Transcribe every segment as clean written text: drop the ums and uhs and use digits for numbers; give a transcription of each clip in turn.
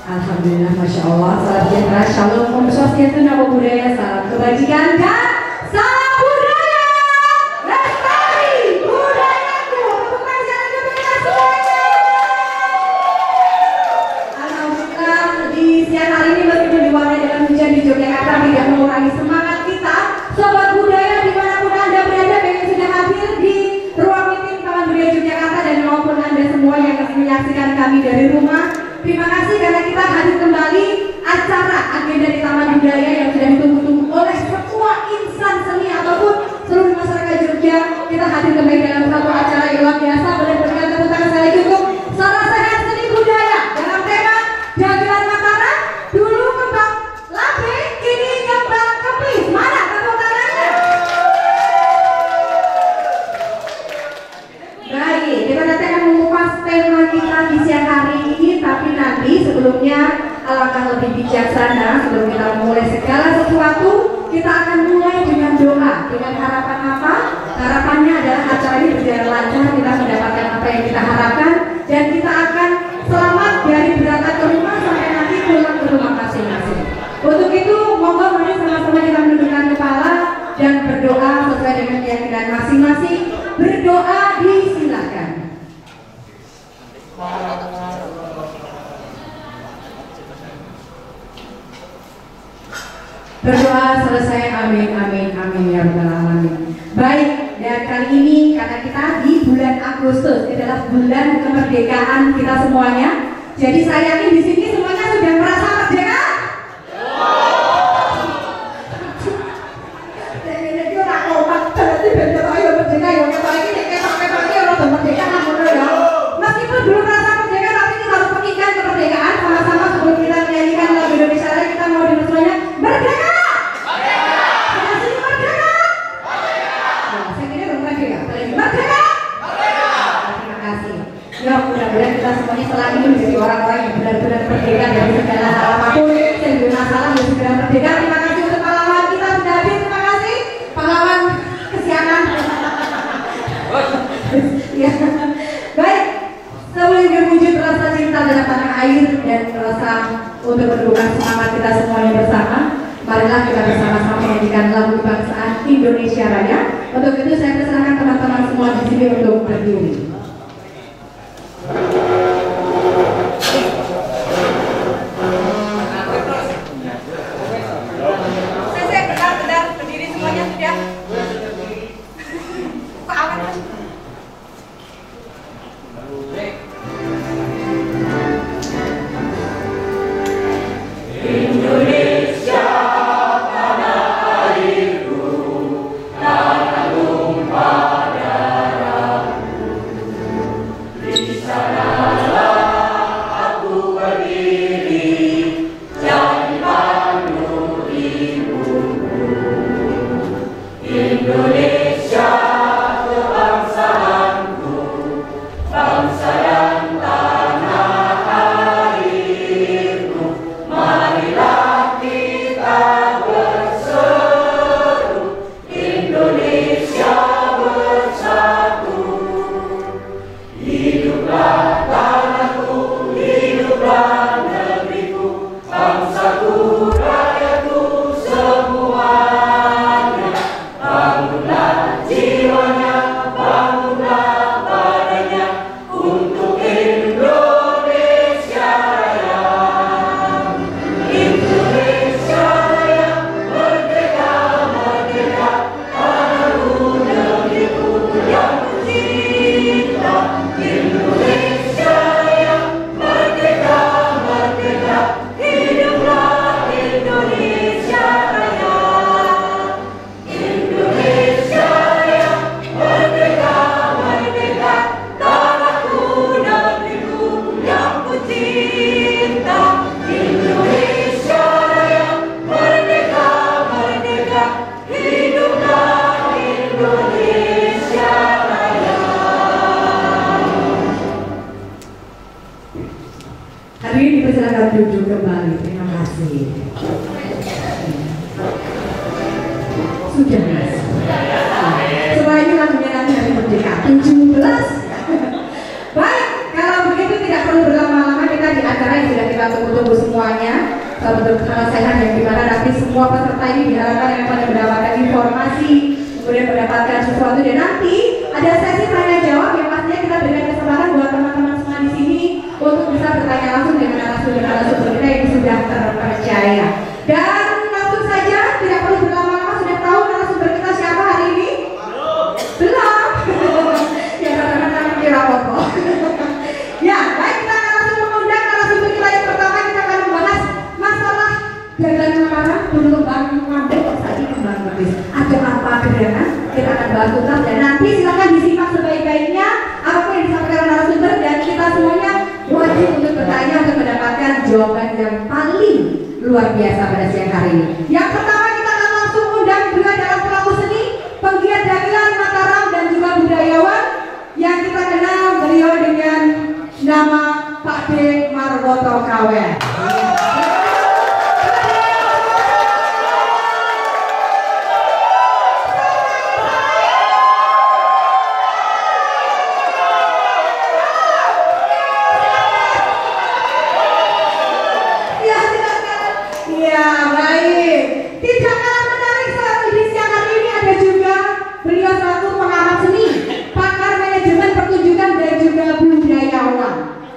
Alhamdulillah, Masya Allah, salam sejahtera, shalom, om swastiastu, namo buddhaya, salam kebajikan dan salam budaya. Lestari budayaku. Tepuk tangan jangan kebanyakan semuanya. Alhamdulillah, di siang hari ini meskipun diwarnai dengan hujan di Yogyakarta tidak mengurangi semangat kita. Sobat budaya dimanapun Anda berada, baik yang sudah hadir di ruang meeting Taman Budaya Yogyakarta dan maupun Anda semua yang masih menyaksikan kami dari rumah. Terima kasih karena kita hadir kembali acara agenda di Taman Budaya yang sudah ditunggu-tunggu oleh semua insan seni ataupun seluruh masyarakat Jogja. Kita hadir kembali dalam satu acara yang luar biasa. Boleh berikan tepuk tangan saya cukup. Salam sehat seni budaya dalam tema dagelan Mataram. Dulu kembang labe, kini kembang kepis. Mana tepuk tangannya? Baik, kita nanti akan mengupas tema kita di siang hari ini. Tapi nanti sebelumnya alangkah lebih bijaksana sebelum kita memulai segala sesuatu, kita akan mulai dengan doa. Dengan harapan apa? Harapannya adalah acara ini berjalan lancar, kita mendapatkan apa yang kita harapkan, dan kita akan selamat dari berangkat ke rumah sampai nanti pulang ke rumah masing-masing. Untuk itu, monggo mari sama-sama kita menundukkan kepala dan berdoa sesuai dengan keyakinan masing-masing. Berdoa disilakan. Berdoa selesai, amin, amin, amin ya rabbal alamin. Baik, dan kali ini karena kita di bulan Agustus adalah bulan kemerdekaan kita semuanya. Jadi saya yakin di sini semuanya sudah merasa merdeka. Jadi orang obat berarti bener ayo merdeka ya kita ini ketok-ketoknya orang merdeka namun ya. Meskipun belum merasa merdeka tapi kita harus mengikat kemerdekaan sama-sama sebelum kita menyanyikan lagu Indonesia Raya. Kita mau dengar semuanya merdeka. Ya mudah-mudahan kita semuanya selagi menjadi orang-orang yang benar-benar merdeka dari segala hal apapun yang bermasalah yang segera merdeka. Terima kasih untuk pahlawan kita sudah hadir. Terima kasih pahlawan kesiangan. Ya. Baik, sebelum berwujud rasa cinta dalam tanah air dan rasa untuk mendukung semangat kita semuanya bersama, marilah kita bersama-sama menyanyikan lagu kebangsaan Indonesia Raya. Untuk itu saya persilakan teman-teman semua di sini untuk berdiri. Hadirin dipersilakan duduk kembali. Terima kasih. Sudah mas. Setelah ini lagunya nanti hari merdeka 17. Baik, kalau begitu tidak perlu berlama-lama, kita diatur acara yang sudah kita tunggu-tunggu semuanya, bentuk penyelesaian yang dimana nanti semua peserta ini diharapkan yang akan mendapatkan informasi, kemudian mendapatkan sesuatu, dan nanti ada sesi tanya jawab yang pastinya kita berikan kesempatan buat teman-teman semua di sini untuk bisa bertanya langsung dengan narasumber kita yang sudah terpercaya. Dan langsung saja, tidak perlu berlama-lama, sudah tahu narasumber kita siapa hari ini? Belum. Ya teman-teman kira apa? Ya, baik, kita akan langsung mengundang narasumber kita yang pertama. Kita akan membahas masalah dagangan mana dulu Bang ngambil kok tadi kembang habis. Ada apa gerangan? Kita akan bahas tuntas dan nanti silakan disimak sebaik-baiknya apapun yang disampaikan narasumber, dan kita semuanya wajib untuk bertanya untuk mendapatkan jawaban yang paling luar biasa pada siang hari ini. Yang pertama kita akan langsung undang juga dalam pelaku seni, penggiat dagelan Mataram dan juga budayawan yang kita kenal beliau dengan nama Pak D. Marwoto Kawen.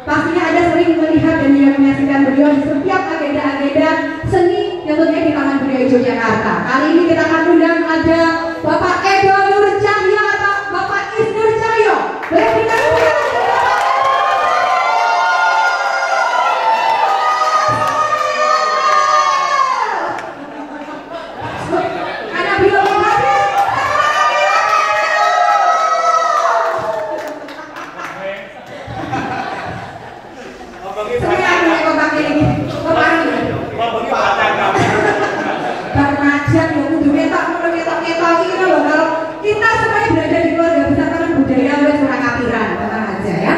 Pastinya ada sering melihat dan menyaksikan beliau di setiap agenda-agenda seni yang tentunya di Taman Budaya Yogyakarta. Kali ini kita akan undang ada Bapak Edo Nur Cahyo atau Bapak Isnur Cahyo. Boleh kita undang? Karena beliau hadir. Kita semuanya berada di keluarga besar Taman Budaya oleh Surakarta, tenang aja ya.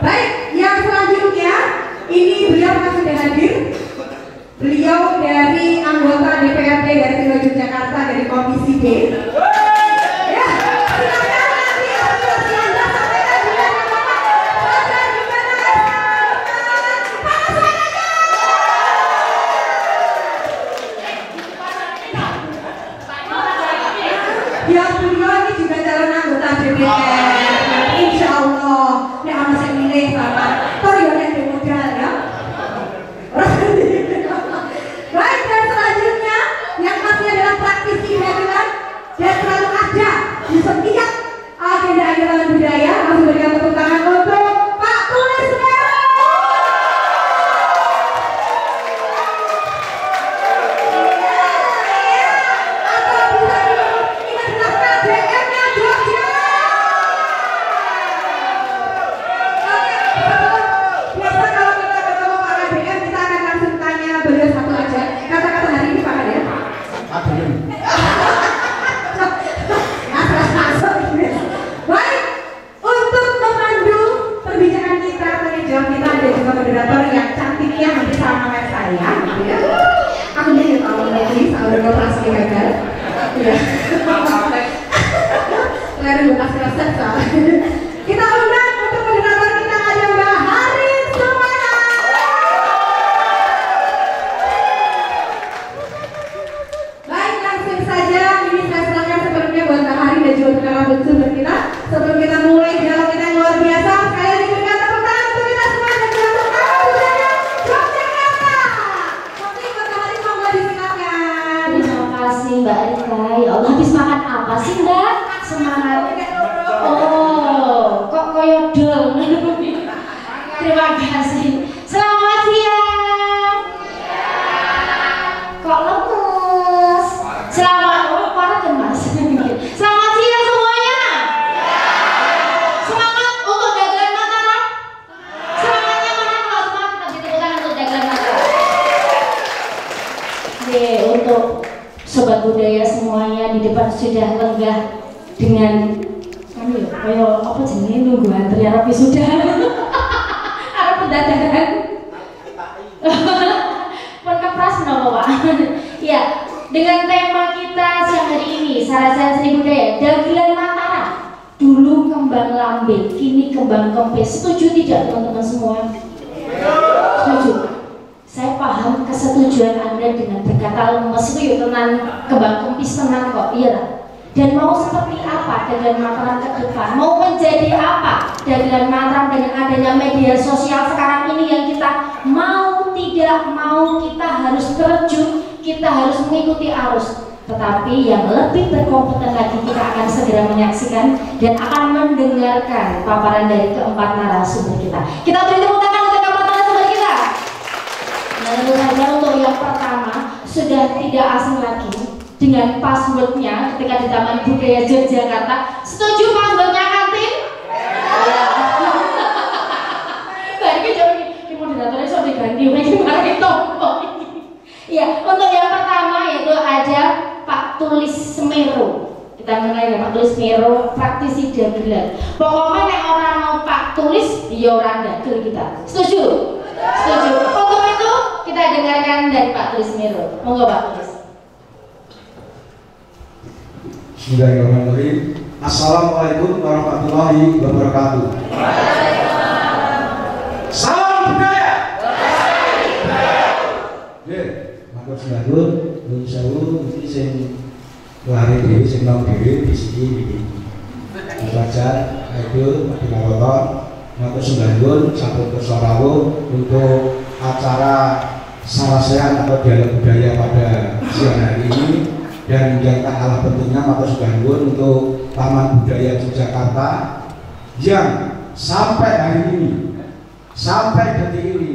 Baik, yang selanjutnya ini beliau akan sudah hadir. Beliau dari anggota DPRD dari Tinggal Yogyakarta dari Komisi D. Ya, silakan nanti aspirasi Anda sampaikan juga ke Bapak. Bapak gimana? Panas suaranya. Ya, beliau ini juga calon anggota DPR. Insya Allah, nek ana sing milih Bapak. Tor yo nek modal ya. Baik, dan selanjutnya yang masih adalah praktisi dagelan dan selalu ada di setiap agenda-agenda budaya. Langsung berikan tepuk tangan untuk Pak Tulis Merah. Baik, untuk memandu perbincangan kita, penjawab kita ada juga moderator yang cantiknya hampir sama kayak saya, gitu ya. Aku jadi tahu lagi, soal operasi gagal. Ya. Lari buka selesai soalnya. Kita undang untuk moderator kita ada Mbak Harin Sumana. Baik, langsung saja ini saya serahkan sebelumnya buat Mbak Harin dan juga untuk narasumber kita. Sebelum kita mulai dialog kita yang luar biasa, sekali lagi berikan tepuk tangan untuk kita semua dan juga untuk Taman Budaya Yogyakarta. Oke, Mbak Harin monggo disilakan. Terima kasih Mbak Rika. Ya Allah, habis makan apa sih Mbak? Semangat. Oh, kok koyo dong. Terima kasih. Selamat siang. Kok lemes? Selamat. Oh, parah kan Mas. Selamat siang semuanya. Semangat untuk dagelan Mataram. Semangatnya mana kalau semangat kita tepuk tangan untuk dagelan Mataram. Oke, untuk sobat budaya semuanya di depan sudah lenggah dengan kayak apa jenenge nunggu antrian tapi sudah arep pendadakan pun kepras menapa Pak. Ya, dengan tema kita siang hari ini Saracen Seni Budaya Dagelan Mataram. Dulu kembang lambe, kini kembang kempes. Setuju tidak teman-teman semua? persetujuan Anda dengan berkata lemes itu tenan kembang kempis tenan kok, iya lah. Dan mau seperti apa Dagelan Mataram ke depan? Mau menjadi apa Dagelan Mataram dengan adanya media sosial sekarang ini yang kita mau tidak mau kita harus terjun, kita harus mengikuti arus. Tetapi yang lebih berkompeten lagi kita akan segera menyaksikan dan akan mendengarkan paparan dari keempat narasumber kita. Kita beri tepuk tangan untuk keempat narasumber kita. Dan tentu saja untuk yang pertama sudah tidak asing lagi dengan passwordnya ketika di Taman Budaya Yogyakarta. Setuju passwordnya kantin? Ya. Baik, ini moderatornya sudah diganti, gimana itu? Ya, untuk yang pertama yaitu ada Pak Tulis Semeru. Kita mengenai Pak Tulis Semeru, praktisi dagelan. Pokoknya nek orang mau Pak Tulis, ya orang dagel kita. Setuju? Setuju. Untuk itu kita dengarkan dari Pak Tulis Semeru. Monggo Pak Tulis. Bismillahirrahmanirrahim. Assalamualaikum warahmatullahi wabarakatuh. Salam budaya. Matur nuwun, nuwun sewu iki sing lari dhewe sing nom dhewe di sini. Pelajar, ayo Pinawoton, matur nuwun sampun kersa rawuh untuk acara sarasehan atau dialog budaya pada siang hari ini. Dan yang tak kalah pentingnya matur nuwun untuk Taman Budaya Yogyakarta yang sampai hari ini, sampai detik ini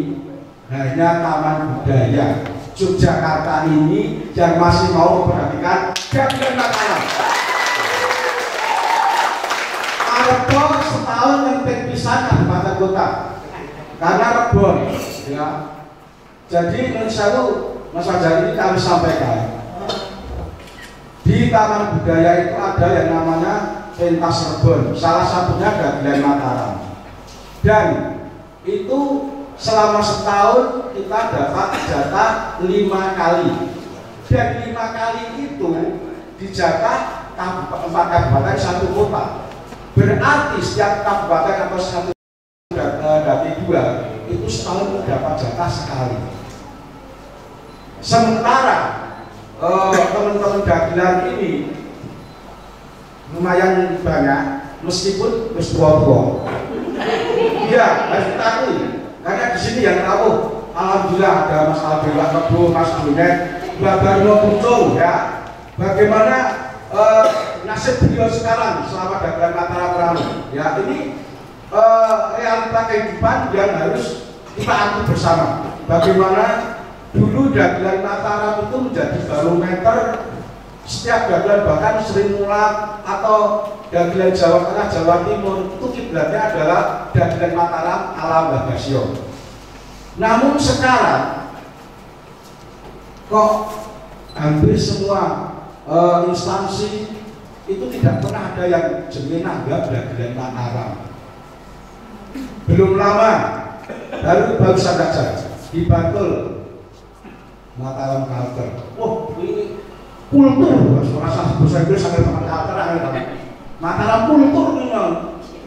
hanya Taman Budaya Yogyakarta ini yang masih mau memperhatikan dagelan makanan. Arto setahun ngentek pisan kabupaten kota karena rebon, ya. Jadi menurut Mas Fajar ini kami sampaikan. Di Taman Budaya itu ada yang namanya pentas rebon, salah satunya dagelan Mataram. Dan itu selama setahun kita dapat jatah 5 kali. Dan 5 kali itu dijatah 4 kabupaten 1 kota. Berarti setiap kabupaten atau 1 dari 2 itu setahun dapat jatah sekali. Sementara teman-teman dagelan ini lumayan banyak meskipun wis tua-tua. Ya, harus ditakui. Karena di sini yang tahu, alhamdulillah ada Mas Aldewa Kebo, Mas Dunet, Mbak Barno Pucung, ya. Bagaimana nasib beliau sekarang selama dagelan Mataram, ya ini realita kehidupan yang harus kita atur bersama. Bagaimana dulu dagelan Mataram itu menjadi barometer setiap dagelan, bahkan Sri Mulat atau dagelan Jawa Tengah, Jawa Timur itu kiblatnya adalah dagelan Mataram ala Mbah Basyo. Namun sekarang kok hampir semua instansi itu tidak pernah ada yang jenenge nanggap dagelan Mataram. Belum lama baru saja di Bantul Mataram Culture. Oh, ini kultur, rasa bahasa Inggris sampai pakai culture. Mataram kultur ini,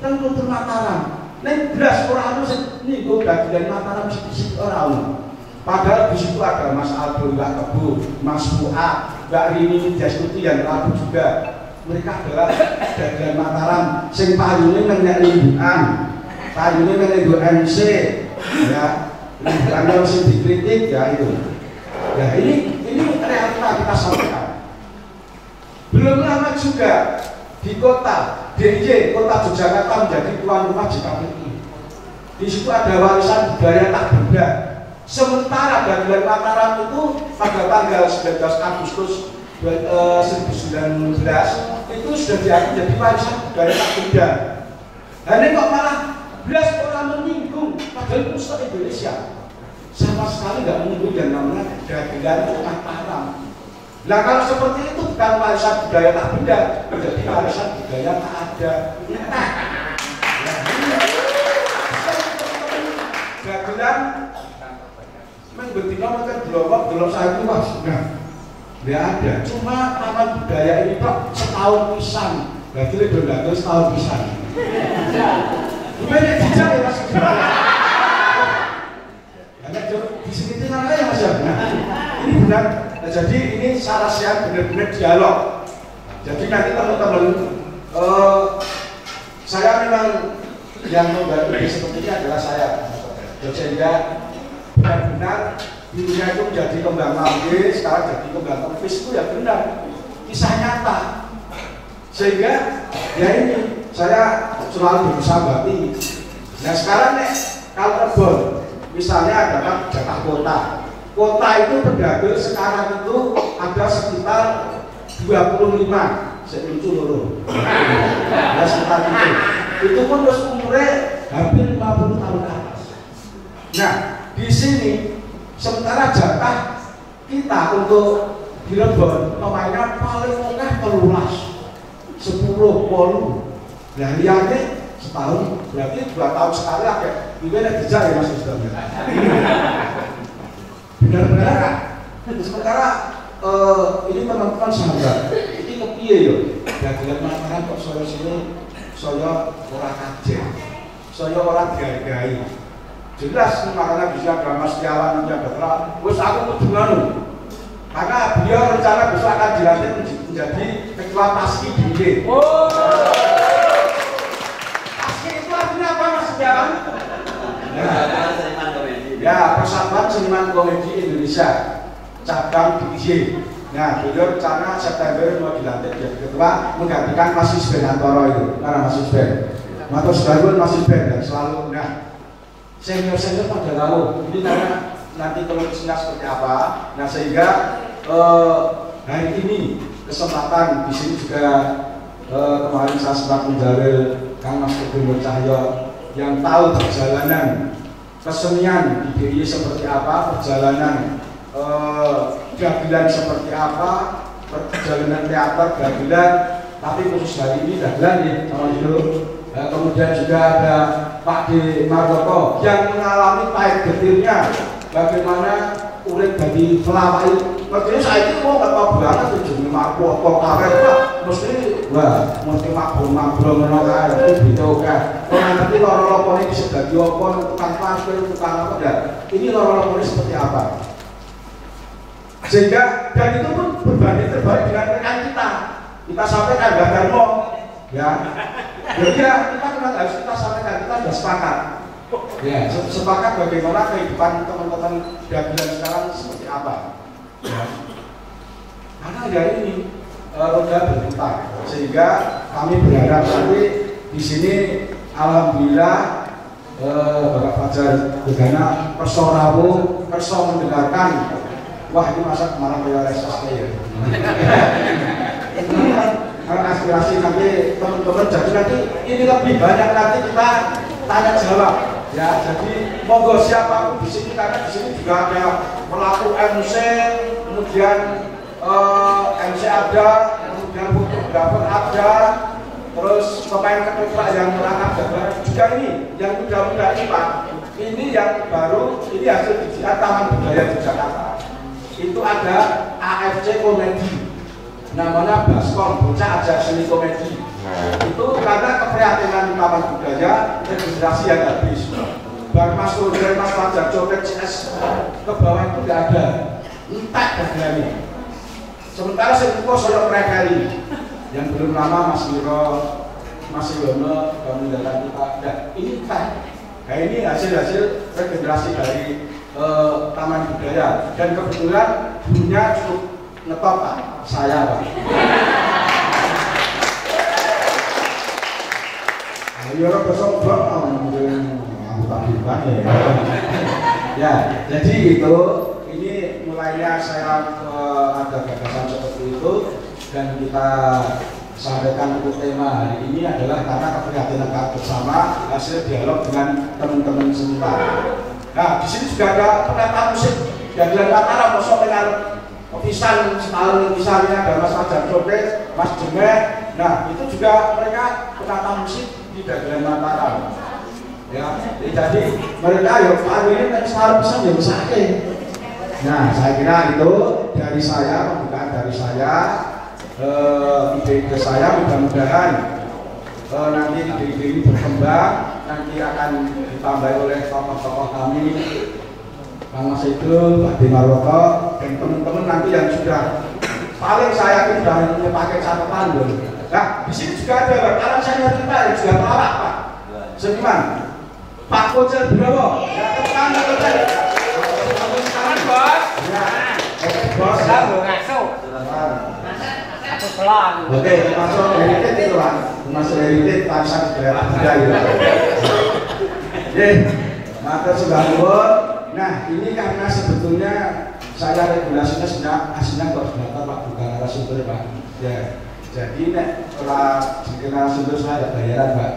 kan kultur Mataram. Neng belas orang itu nih gue dagelan Mataram sedikit orang. Padahal di situ ada Mas Aldo, Mbak Kebo, Mas Fuad, Mbak Rini Jastuti yang lalu juga. Mereka adalah dagelan Mataram. Sing payune nang limbukan, payune nang nggo MC, ya. Limbukan sing dikritik ya itu. Ya ini realita kita sampaikan. Belum lama juga di kota DIY, kota Yogyakarta menjadi tuan rumah JKPI. Di situ ada warisan budaya tak benda. Sementara dagelan Mataram itu pada tanggal 19 Agustus 1919 itu sudah diakui jadi warisan budaya tak benda. Dan ini kok malah belas orang menyinggung padahal itu Indonesia. Sama sekali nggak menyinggung yang namanya dagelan Mataram. Nah kalau seperti itu bukan warisan budaya tak benda, menjadi warisan budaya tak ada. Dagelan betina makan belum saya itu mas, nah nggak ada. Cuma taman budaya ini kok setahun pisan, berarti lebih dagelan setahun pisan. Gimana dijak ya mas? Di sini tinggal aja mas ya. Ini benar. Nah, jadi ini sarasian benar-benar dialog. Jadi nanti teman-teman, saya memang yang membantu seperti ini adalah saya. Sehingga benar-benar dulunya itu menjadi kembang manggis, sekarang jadi kembang kempis itu ya benar. Kisah nyata. Sehingga ya ini saya selalu berusaha bati. Nah sekarang nih kalau rebon misalnya ada jatah kota. Kota itu berdagel sekarang itu ada sekitar 25 selucu loro. Ya sekitar itu. Itu pun terus umurnya hampir 50 tahun ke atas. Nah di sini sementara jatah kita untuk di Rebon pemainnya paling oke 10 polu. Nah lihatnya setahun berarti 2 tahun sekali lah kayak gimana dijak ya Mas Ustaz. Benar-benar kan? Sementara ini teman-teman sahabat ini kepiye yo ya dengan makanan kok saya sini saya orang kajen saya orang dihargai jelas makanya bisa ada Mas Tiawan yang berterang terus aku kudu nganu karena beliau rencana besok akan dilantik menjadi ketua paski DIY. Paski itu artinya apa Mas Tiawan? Ya, Persatuan Seniman Komedi Indonesia cabang DIY. Nah, beliau rencana September mau dilantik jadi ketua menggantikan Mas Isben Antoro itu. Mana Mas Isben? Matur Sebarun Mas Isben dan selalu. Nah, senior-senior pada tahu ini karena nanti televisinya seperti apa. Nah, sehingga hari ini kesempatan di sini juga kemarin saya sempat menjalin Kang Mas Teguh Cahyo yang tahu perjalanan kesenian di DIY seperti apa, perjalanan gamelan seperti apa, perjalanan teater gamelan, tapi khusus hari ini gamelan nih sama itu. Kemudian juga ada Pak D. Margoto yang mengalami pahit getirnya bagaimana urip dari pelawai. Maksudnya saya itu mau nggak tahu banget tujuh Margoto karet lah, mesti wah mesti makbul menolak itu gitu kan. Kalau nanti loro-loro ini bisa jadi apa, tukang parkir, tukang apa dan ini loro-loro ini seperti apa? Sehingga dan itu pun berbanding terbalik dengan rekan kita. Kita sampaikan Mbak Darmo, ya. Jadi ya kita harus kita sampaikan kita sudah sepakat. Ya, sepakat bagaimana kehidupan teman-teman gamelan sekarang seperti apa. Ya. Karena ya ini roda berputar, sehingga kami berharap nanti di sini alhamdulillah Bapak Fajar Gegana persorawu perso mendengarkan. Wah ini masa kemarin kayak resesnya ya. Ini kan aspirasi nanti teman-teman jadi nanti ini lebih banyak nanti kita tanya jawab ya. Jadi monggo siapapun di sini karena di sini juga ada pelaku MC, kemudian MC ada, kemudian fotografer ada, terus pemain ketoprak yang merangkap juga ini yang muda-muda ini Pak. Ini yang baru ini hasil dijiat Taman Budaya di Jakarta. Itu ada AFC Komedi, namanya Baskom Bocah Ajak Seni Komedi. Itu karena keprihatinan Taman Budaya registrasi yang habis. Bang Mas Roger, Mas Fajar, Copet CS ke bawah itu tidak ada, entek berani. Sementara sepupu saya preferi yang belum lama Mas Wiro, Mas Yono, kemudian kita, nah ini entek. Nah ini hasil-hasil regenerasi dari Taman Budaya dan kebetulan dulunya cukup ngetop Pak, saya Pak. Ayo orang besok ya, jadi itu ini mulainya saya ada gagasan seperti itu dan kita sampaikan untuk tema hari ini adalah karena keprihatinan bersama hasil dialog dengan teman-teman semua. Nah, di sini juga ada penataan musik gamelan Mataram, mosok dengan pisan setahun misalnya ada Mas Fajar Copet, Mas Jemeh. Nah, itu juga mereka penata musik di gamelan Mataram. Ya, jadi mereka ya Pak ini kan sekarang bisa ya besake. Nah, saya kira itu dari saya, pembukaan dari saya, ide saya mudah-mudahan nanti ide-ide ini berkembang, nanti akan ditambah oleh tokoh-tokoh kami Bang Mas Idul, Pak Dimaroko, dan teman-teman nanti yang sudah paling saya yakin sudah pakai catatan loh. Nah, di sini juga ada karena saya kita juga pelawak Pak. Seniman, Pak Kocel Browo, ya tekan Kocel. Sekarang bos. Ya, bos. Ngasuh. Aku pelan. Oke, masuk heritage itu Pak. Masuk heritage pasar daerah budaya. Oke, maka sudah buat. Nah, ini karena sebetulnya saya regulasinya sudah aslinya koordinator Pak, bukan narasumber Pak. Ya, jadi setelah narasumber saya ada bayaran Pak.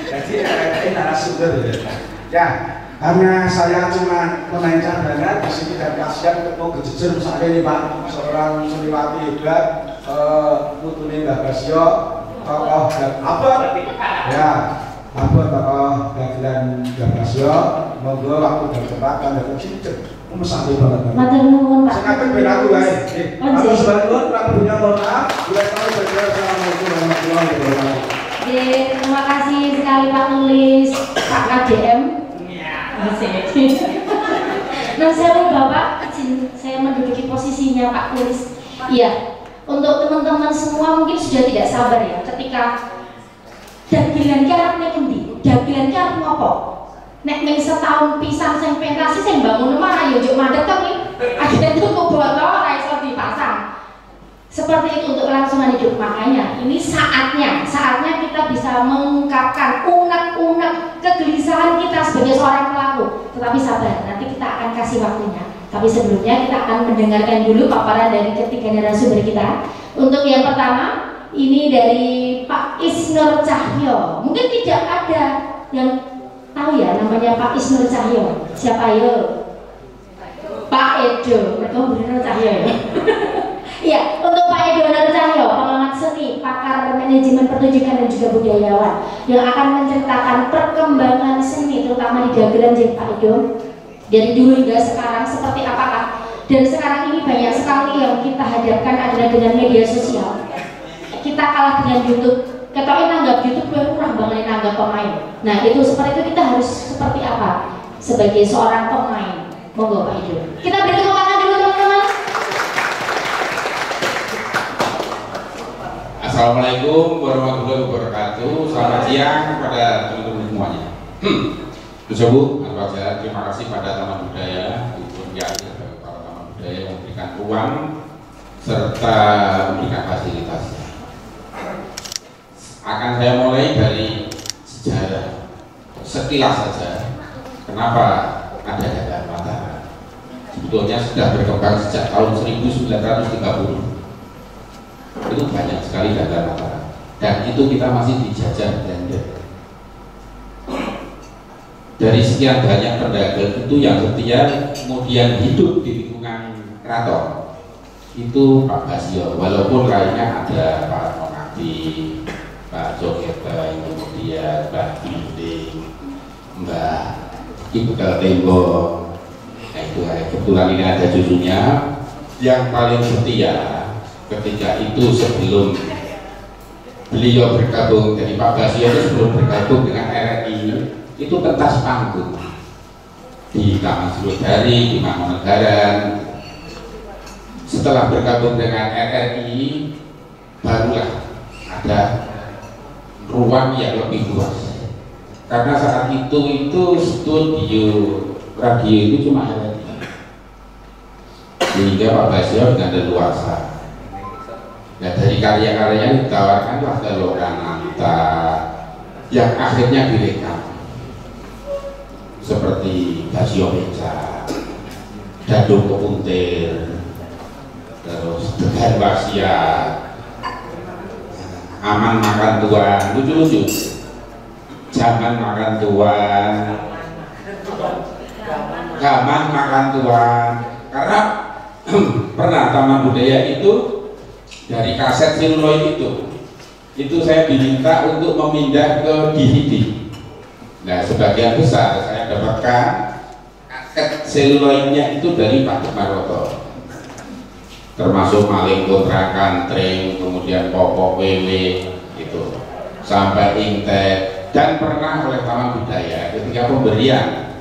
Jadi ini narasumber ya. Ya, karena saya cuma pemain cadangan di sini dan kasihan ketemu kejujur misalnya ini Pak, seorang seniwati hebat, Putune Mbak Basyo, tokoh dan apa? Ya. Apa tokoh dagelan Gabasyo, monggo waktu dan kesempatan datang sini mesake banget. Matur nuwun Pak. Sing kabeh ben aku wae. Aku sebangun kurang punya mohon maaf. Bila tahu saya assalamualaikum warahmatullahi wabarakatuh. Terima kasih sekali Pak Nulis, Pak KDM. Nah, saya Bapak, izin saya menduduki posisinya Pak Nulis. Iya, untuk teman-teman semua mungkin sudah tidak sabar ya ketika dagelan ki arep nek endi? Dagelan ki arep ngopo? Nek mung setahun pisan sing pentas sing bangun omah yo njuk mandek to ki. Akhirnya tutup botol ora iso dipasang. Seperti itu untuk kelangsungan hidup. Makanya ini saatnya kita bisa mengungkapkan unek-unek kegelisahan kita sebagai seorang pelaku. Tetapi sabar, nanti kita akan kasih waktunya. Tapi sebelumnya kita akan mendengarkan dulu paparan dari ketiga narasumber kita. Untuk yang pertama ini dari Pak Isnur Cahyo. Mungkin tidak ada yang tahu ya namanya Pak Isnur Cahyo. Siapa yo? Pak Edo. Mereka benar Cahyo ya. Iya, untuk Pak Edo Nur Cahyo, pengamat seni, pakar manajemen pertunjukan dan juga budayawan, yang akan menceritakan perkembangan seni terutama di dagelan Pak Edo dari dulu hingga sekarang seperti apakah. Dan sekarang ini banyak sekali yang kita hadapkan adalah dengan media sosial. Kita kalah dengan YouTube. Ketoknya nanggap YouTube gue kurang banget nanggap pemain. Nah itu seperti itu kita harus seperti apa sebagai seorang pemain. Monggo Pak Edo. Kita beri tepuk tangan dulu teman-teman. Assalamualaikum warahmatullahi wabarakatuh. Selamat siang kepada teman-teman semuanya. Terima kasih pada Taman Budaya, para Taman Budaya yang memberikan ruang serta memberikan fasilitas. Akan saya mulai dari sejarah sekilas saja. Kenapa ada Dagelan Mataram? Sebetulnya sudah berkembang sejak tahun 1930. Itu banyak sekali Dagelan Mataram. Dan itu kita masih dijajah Belanda. Dari sekian banyak pedagang itu yang setia kemudian hidup di lingkungan keraton itu Pak Basyo. Walaupun lainnya ada Pak Nongati, Pak Jogeta, kemudian Mbak Binding, Mbak Ibu Tembo. Nah itu kebetulan ini ada cucunya yang paling setia ketika itu sebelum beliau bergabung dari Pak Basyo itu sebelum bergabung dengan RRI itu pentas panggung di Taman Sriwedari, di Mangkunegaran. Setelah bergabung dengan RRI barulah ada ruang yang lebih luas, karena saat itu studio radio itu cuma ada 3, sehingga Pak Basyo dengan leluasa. Nah dari karya-karyanya ditawarkanlah ke Lokananta yang akhirnya direkam seperti Basyo Beca, Dadung Kepuntir, terus Degan Wasiat, Aman Makan Tuan, lucu-lucu, Zaman Makan Tuan, Gaman Makan Tuan. Karena pernah Taman Budaya itu dari kaset seluloid itu saya diminta untuk memindah ke DVD. Nah sebagian besar saya dapatkan kaset seluloidnya itu dari Pak Dimaroko, termasuk Maling Kontrakan, Tring, kemudian Popok WW itu sampai Intek, dan pernah oleh Taman Budaya ketika pemberian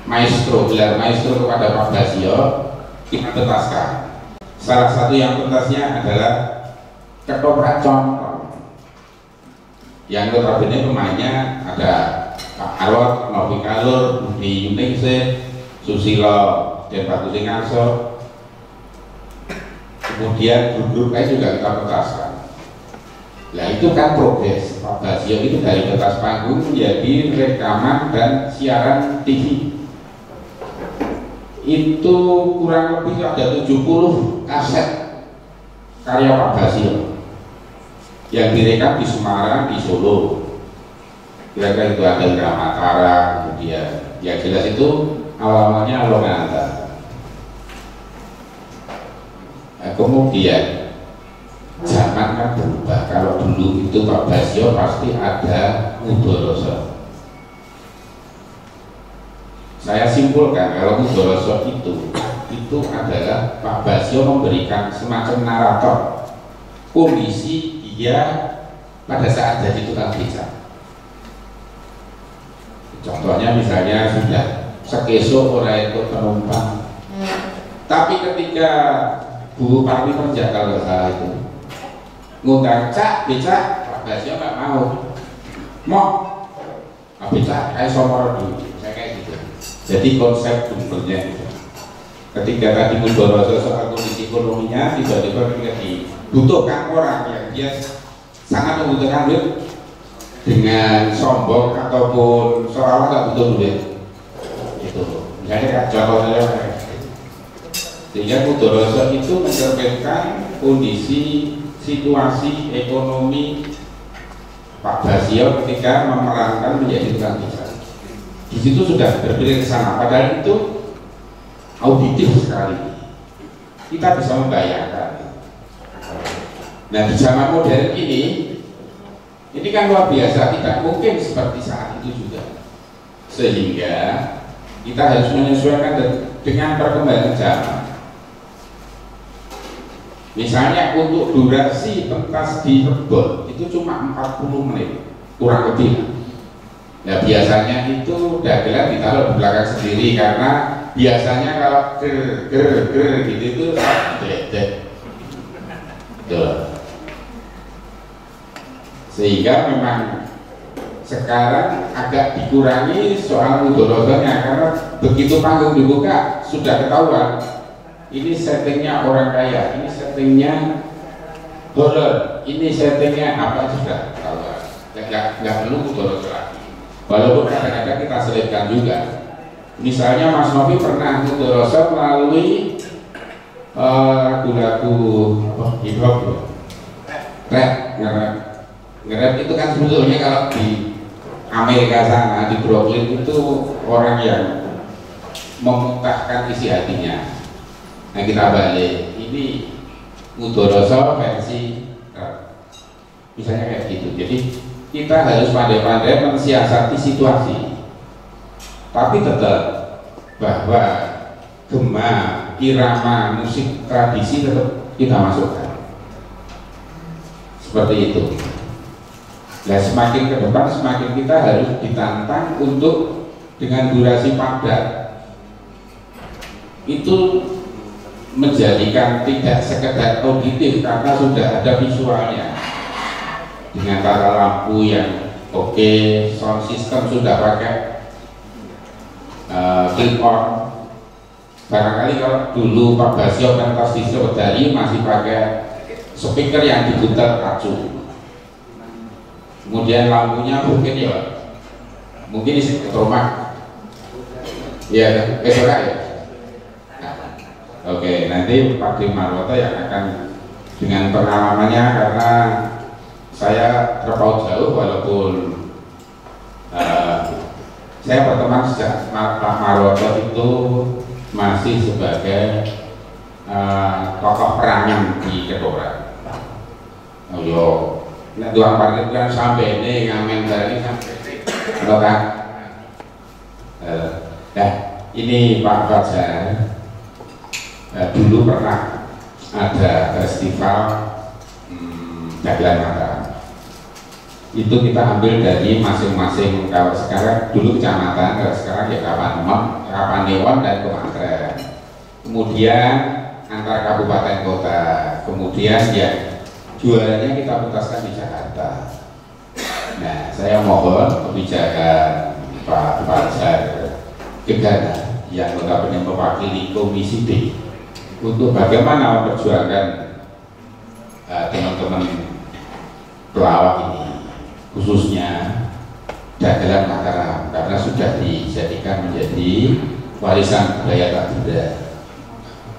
maestro, gelar maestro kepada Pak Basio kita tuntaskan. Salah satu yang tuntasnya adalah ketoprak contoh yang notabene pemainnya ada Pak Arwat, Novi Kalur, Budi Yuningsih, Susilo, dan Batu Singarso. Kemudian grup lain juga kita tuntaskan. Nah itu kan progres Pak Basio itu dari pentas panggung menjadi rekaman dan siaran TV. Itu kurang lebih ada 70 kaset karya Pak Basio yang direkam di Semarang, di Solo. Kira-kira itu ada Ramatara, kemudian yang jelas itu awalnya Longananta. Nah, kemudian zaman kan berubah. Kalau dulu itu Pak Basio pasti ada Mudoroso. Saya simpulkan kalau Mudoroso itu adalah Pak Basio memberikan semacam narator kondisi dia pada saat jadi tukang beca. Contohnya misalnya sudah sekeso orang ikut penumpang, tapi ketika Bu Parti Perja kalau nggak salah itu ngundang cak beca, Pak Basio nggak mau beca kayak somor dulu, saya kayak gitu. Jadi konsep dumpernya itu. Ketika tadi Mudoroso soal kondisi ekonominya, tiba-tiba ketika dibutuhkan orang yang dia sangat membutuhkan duit dengan sombong ataupun seolah nggak butuh duit, itu misalnya contohnya sehingga Mudoroso itu mencerminkan kondisi situasi ekonomi Pak Basio ketika memerankan menjadi tukang beca. Di situ sudah berpikir ke sana, padahal itu auditif sekali. Kita bisa membayangkan. Nah di zaman modern ini kan luar biasa, tidak mungkin seperti saat itu juga. Sehingga kita harus menyesuaikan dengan perkembangan zaman. Misalnya untuk durasi pentas di Rebon itu cuma 40 menit, kurang lebih. Nah biasanya itu dagelan ditaruh di belakang sendiri karena biasanya kalau ger gitu itu sehingga memang sekarang agak dikurangi soal Mudorosonya karena begitu panggung dibuka sudah ketahuan ini settingnya orang kaya, ini settingnya horor, ini settingnya apa sudah ketahuan. Nggak perlu Mudoroso lagi. Walaupun kadang-kadang kita selipkan juga. Misalnya Mas Novi pernah Mudoroso melalui lagu-lagu hip hop, rap, nge-rap itu kan sebetulnya kalau di Amerika sana, di Brooklyn itu orang yang memutahkan isi hatinya. Nah kita balik, ini Mudoroso versi rap. Misalnya kayak gitu. Jadi kita harus pandai-pandai mensiasati situasi, tapi tetap bahwa gema, irama, musik tradisi tetap kita masukkan seperti itu. Nah semakin ke depan semakin kita harus ditantang untuk dengan durasi padat itu menjadikan tidak sekedar auditif karena sudah ada visualnya. Dengan tata lampu yang oke, sound system sudah pakai clip on. Barangkali kalau dulu Pak Basio pentas di Serdari masih pakai speaker yang diputar kacu. Kemudian lampunya mungkin isi ketromak. Iya, besok ya. Oke, nanti Pak Dimarwoto yang akan dengan pengalamannya karena saya terpaut jauh walaupun saya berteman sejak Pak Marwoto itu masih sebagai tokoh perangan di Kedora. Oh yo, nek tuang parkir kan sampai ini ngamen dari sampai kan. Ini Pak Fajar dulu pernah ada festival dagelan mata. itu kita ambil dari masing-masing, kalau sekarang dulu kecamatan, kalau sekarang ya Kapanewon dan Kemangkret, kemudian antar kabupaten kota, kemudian ya juaranya kita putaskan di Jakarta. Nah, saya mohon kebijakan Pak Fajar Gegana yang notabene mewakili Komisi D untuk bagaimana memperjuangkan teman-teman pelawak ini, khususnya dagelan Mataram, karena sudah dijadikan menjadi warisan budaya tak benda,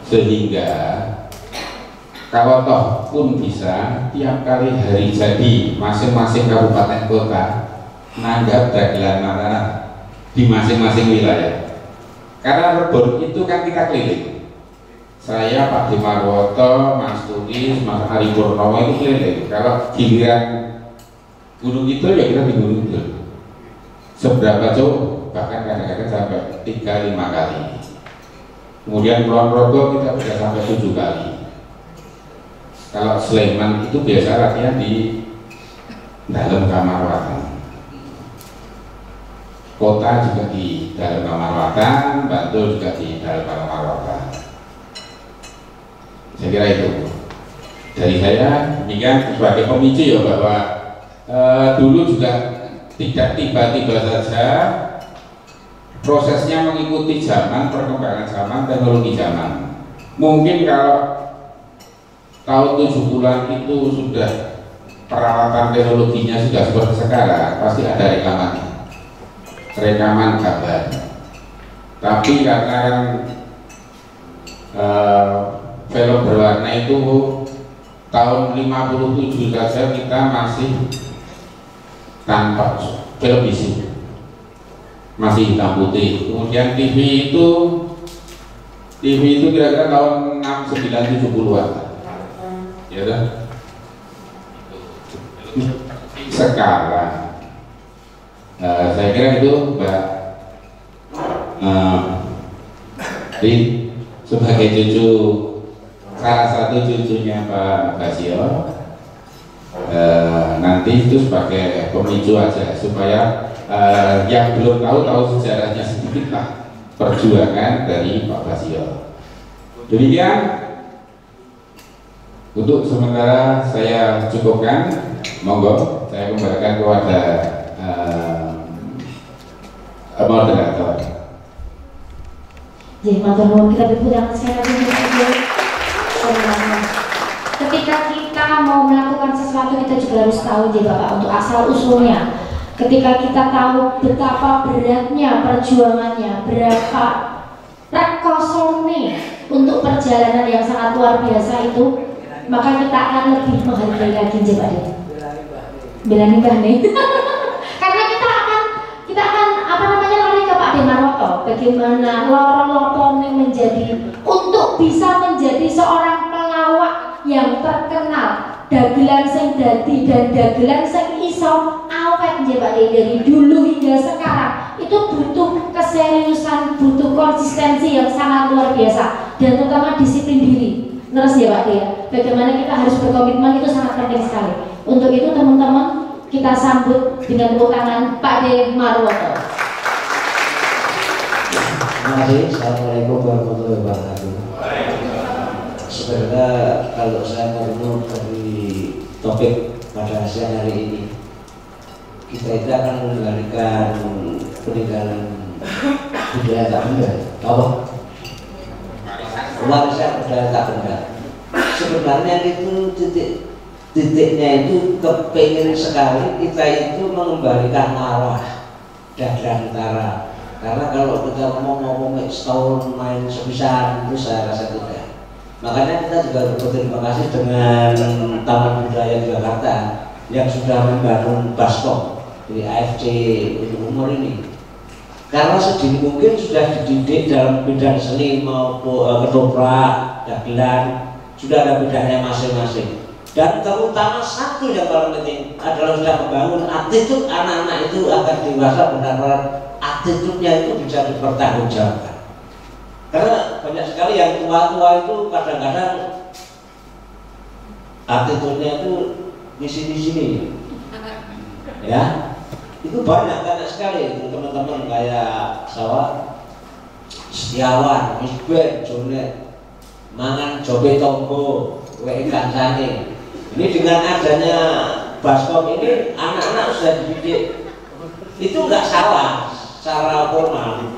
sehingga kalau toh pun bisa tiap kali hari jadi masing-masing kabupaten kota nanggap dagelan Mataram di masing-masing wilayah. Karena rebon itu kan kita keliling. Saya, Pak Dimarwoto, Mas Turis, Mas Ari Purnomo itu keliling. Kalau giliran gunung itu ya kita di gunung itu. Seberapa jauh, bahkan kadang-kadang sampai 3-5 kali. Kemudian Kulon Progo kita bisa sampai 7 kali. Kalau Sleman itu biasa latihan di dalam kamar watan. Kota juga di dalam kamar watan, Bantul juga di dalam kamar watan. Saya kira itu dari saya. Demikian sebagai pemicu ya, bahwa dulu juga tidak tiba-tiba saja, prosesnya mengikuti zaman, perkembangan zaman, teknologi zaman. Mungkin kalau tahun 70-an itu sudah peralatan teknologinya sudah seperti sekarang, pasti ada rekaman gambar. Tapi karena film berwarna itu tahun 57 saja kita masih tanpa televisi, masih hitam putih. Kemudian TV itu kira-kira tahun 69-70-an. Ya kan? Sekarang saya kira itu Mbak sebagai cucu, salah satu cucunya Pak Basio, nanti itu sebagai pemicu aja supaya yang belum tahu sejarahnya sedikit lah perjuangan dari Pak Basio. Demikian. Untuk sementara saya cukupkan, monggo saya kembalikan kepada moderator. Jadi matur kita berpulang sekali lagi. Ketika kita mau melakukan sesuatu, kita juga harus tahu jadi Bapak untuk asal usulnya. Ketika kita tahu betapa beratnya perjuangannya, berapa rekosone untuk perjalanan yang sangat luar biasa itu, maka kita akan lebih menghargai lagi Pak. Bilangin nih. Karena kita akan apa namanya lari ke Pak Dimarwoto, bagaimana lorong-lorong menjadi untuk bisa menjadi seorang pelawak yang terkenal, dagelan sing dadi dan dagelan sing iso awet Pak, dari dulu hingga sekarang. Itu butuh keseriusan, butuh konsistensi yang sangat luar biasa, dan terutama disiplin diri. Terus ya Pak ya, bagaimana kita harus berkomitmen itu sangat penting sekali. Untuk itu teman-teman, kita sambut dengan tepuk tangan Pak Dimarwoto. Terima kasih. Assalamualaikum warahmatullahi wabarakatuh. Sebenarnya kalau saya mau dari topik pada siang hari ini, kita itu akan mengembalikan peninggalan budaya tak benda. Apa? Warisan budaya tak benda. Sebenarnya itu titiknya itu kepingin sekali kita itu mengembalikan marwah dagelan utara. Karena kalau kita ngomong setahun main sebesar itu saya rasa tidak. Makanya kita juga berterima kasih dengan Taman Budaya Jakarta yang sudah membangun Baskom di AFC untuk umur ini. Karena sedini mungkin sudah dididik dalam bidang seni maupun ketoprak, dagelan, sudah ada bidangnya masing-masing. Dan terutama satu yang paling penting adalah sudah membangun attitude anak-anak itu agar dewasa benar-benar attitude-nya itu bisa dipertanggungjawabkan. Karena banyak sekali yang tua-tua itu kadang-kadang attitude-nya itu di sini-sini. ya itu banyak sekali teman-teman kayak Setiawan, Misben, Jonet, mangan jobe tonggo, wek kancane. Ini dengan adanya Baskom ini anak-anak sudah dididik. Itu nggak salah secara formal,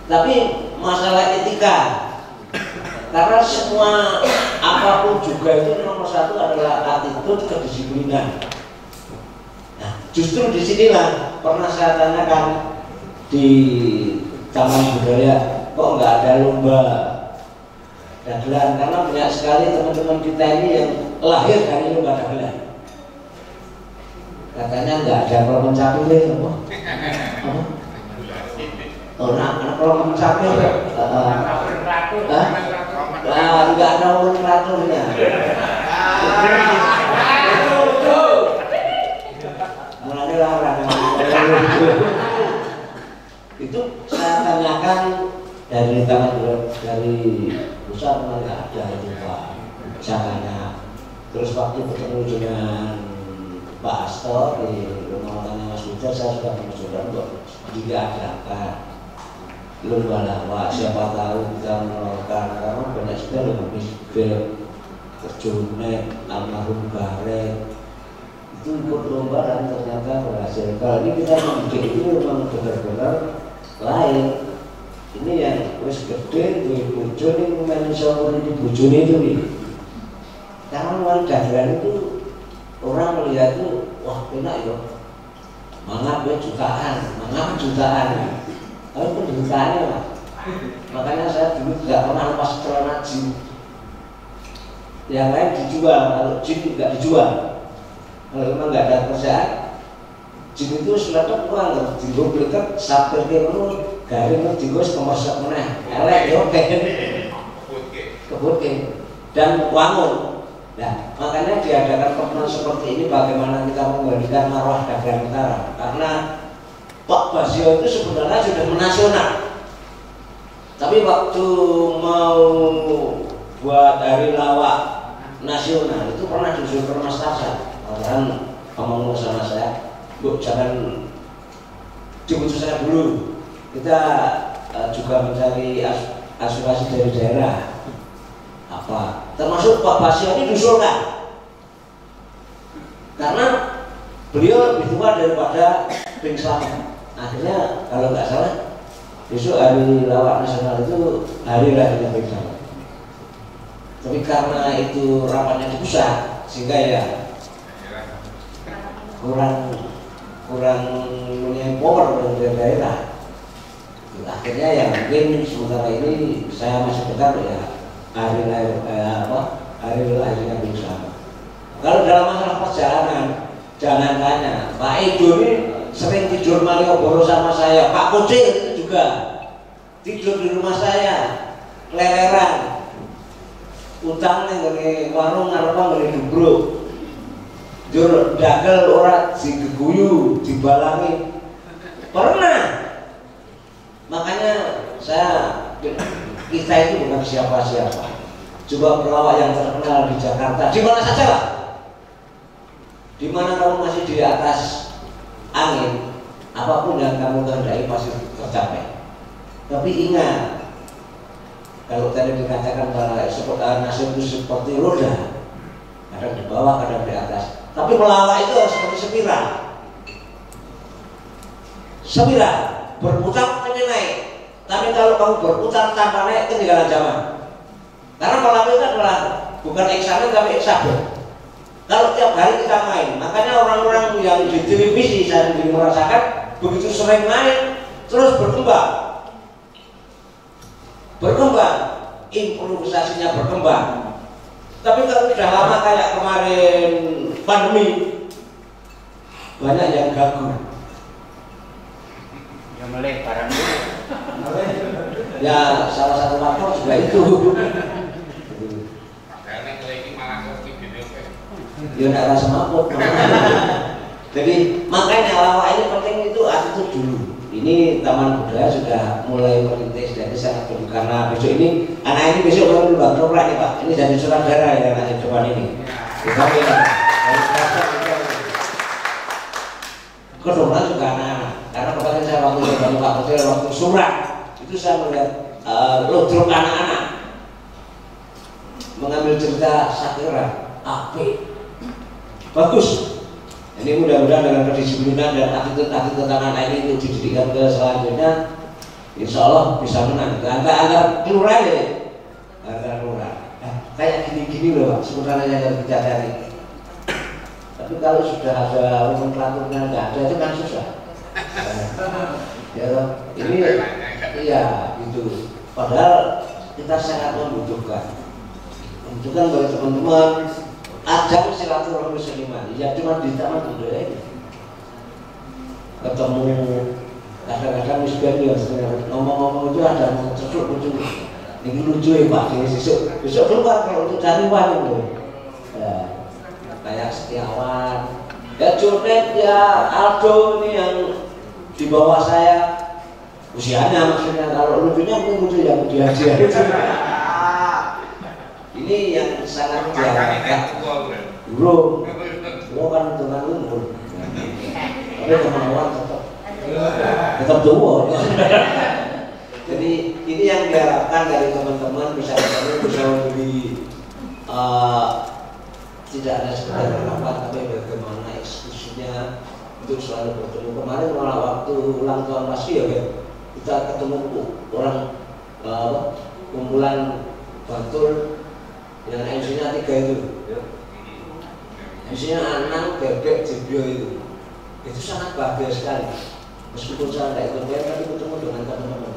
tapi masalah etika. Karena semua apapun juga itu nomor satu adalah attitude kedisiplinan. Nah, justru disinilah pernah saya tanyakan di Taman Budaya, kok nggak ada lomba dagelan? Karena banyak sekali teman-teman kita ini yang lahir dari lomba dagelan. Katanya nggak ada kalau mencapilnya, apa? Anak kalau mencapilnya, nggak ada urun raturnya. Mulai larang. Itu saya tanyakan dari dari pusat nggak ada itu Pak caranya. Terus waktu bertemu dengan Pak Astor di rumah makannya Mas Bujar, saya sudah mengusulkan untuk diadakan lomba lawak. Siapa tahu kita menolongkan, karena banyak sekali Misbel, Terjunet, almarhum Garek itu ikut lomba dan ternyata berhasil. Kalau ini kita membuat itu memang benar-benar lain. Ini yang wis gede, bojo ini manusia ini bojo itu nih. Karena uang dagelan itu orang melihat itu wah enak ya, mangap ya jutaan, tapi penderitaannya Mas. Makanya saya dulu tidak pernah lepas celana jin. Yang lain dijual, kalau jin tidak dijual. Kalau memang nggak ada kerjaan, jin itu seletak uang, digo belikan sabar kemu, garing digo sekemersak meneh, elek yo kebutke dan wangun. Nah, makanya diadakan pertemuan seperti ini bagaimana kita mengembalikan marwah dagelan utara. Karena Pak Basio itu sebenarnya sudah menasional, tapi waktu mau buat hari lawak nasional itu pernah disuruh Mas Tarsan. Orang ngomong sama saya, Bu jangan diputus saya dulu, kita juga mencari aspirasi dari daerah. Apa? Termasuk Pak Basio ini diusulkan karena beliau lebih tua daripada Bing Slamet. Akhirnya kalau nggak salah besok hari lawak nasional itu hari lahirnya Bing Slamet. Tapi karena itu rapatnya di pusat sehingga ya kurang punya power dari daerah. Akhirnya ya mungkin sementara ini saya masih dengar ya hari lahirnya Bing Slamet. Kalau dalam masalah perjalanan jangan tanya, Pak Edo ini sering tidur Malioboro sama saya, Pak Kocil itu juga tidur di rumah saya, leleran, utangnya dari warung ngarepa dari dubruk, jur dagel ora digeguyu, dibalangi, pernah. Makanya kita itu bukan siapa-siapa. Coba pelawak yang terkenal di Jakarta, di mana saja lah. Di mana kamu masih di atas angin, apapun yang kamu kehendaki pasti tercapai. Tapi ingat, kalau tadi dikatakan bahwa nasib itu seperti roda, kadang di bawah, kadang di atas. Tapi melawak itu harus seperti spiral, berputar tapi naik. Tapi kalau kamu berputar tanpa naik, ketinggalan zaman. Karena melawak itu adalah bukan eksamen tapi eksabel. Kalau tiap hari kita main, makanya orang-orang yang di televisi saya merasakan begitu sering main, terus berkembang, improvisasinya berkembang. Tapi kalau sudah lama kayak kemarin pandemi, banyak yang gagal. Ya meleh barang dulu. Ya salah satu faktor juga itu. Ya nggak rasa mabuk. Jadi makanya lawak ini penting itu attitude dulu. Ini Taman Budaya sudah mulai merintis, jadi sangat perlu karena besok ini anak ini besok baru lulus program nih Pak. Ini jadi sutradara ya anak depan ini. kedua juga anak-anak. Karena kemarin saya waktu di Pak Menteri waktu surat itu saya melihat lodrok anak-anak mengambil cerita Sakira, bagus. Ini mudah-mudahan dengan kedisiplinan dan attitude anak ini itu dididikan ke selanjutnya, insya Allah bisa menang. Agar kelurahan ya, agar kelurahan. Kayak gini-gini loh Pak, sebenarnya yang kita cari. Tapi kalau sudah ada nomenklaturnya nggak ada itu kan susah. Ya, ini iya gitu. Padahal kita sangat membutuhkan bagi teman-teman ajang silaturahmi seniman. Ya cuma di taman budaya ini ketemu kadang-kadang misbah ya sebenarnya ngomong-ngomong itu ada yang cocok lucu. Ini lucu ya Pak. Besok keluar kalau untuk cari uang itu. Ya, kayak Setiawan, ya Junet, ya Aldo ini yang di bawah saya usianya maksudnya. Kalau lucunya mungkin lucu yang dia ini yang sangat diharapkan. Belum kan dengan umur, tapi kemauan tetap tua. Jadi ini yang diharapkan dari teman-teman bisa memberi tidak ada sekedar rapat, tapi bagaimana eksekusinya untuk selalu bertemu. Kemarin malah waktu ulang tahun Mas ya kita ketemu orang kumpulan Bantul yang MC-nya 3 itu, MC-nya Anang, Bebek, Jibyo itu sangat bahagia sekali. Meskipun saya tidak ikut tapi ketemu dengan teman-teman.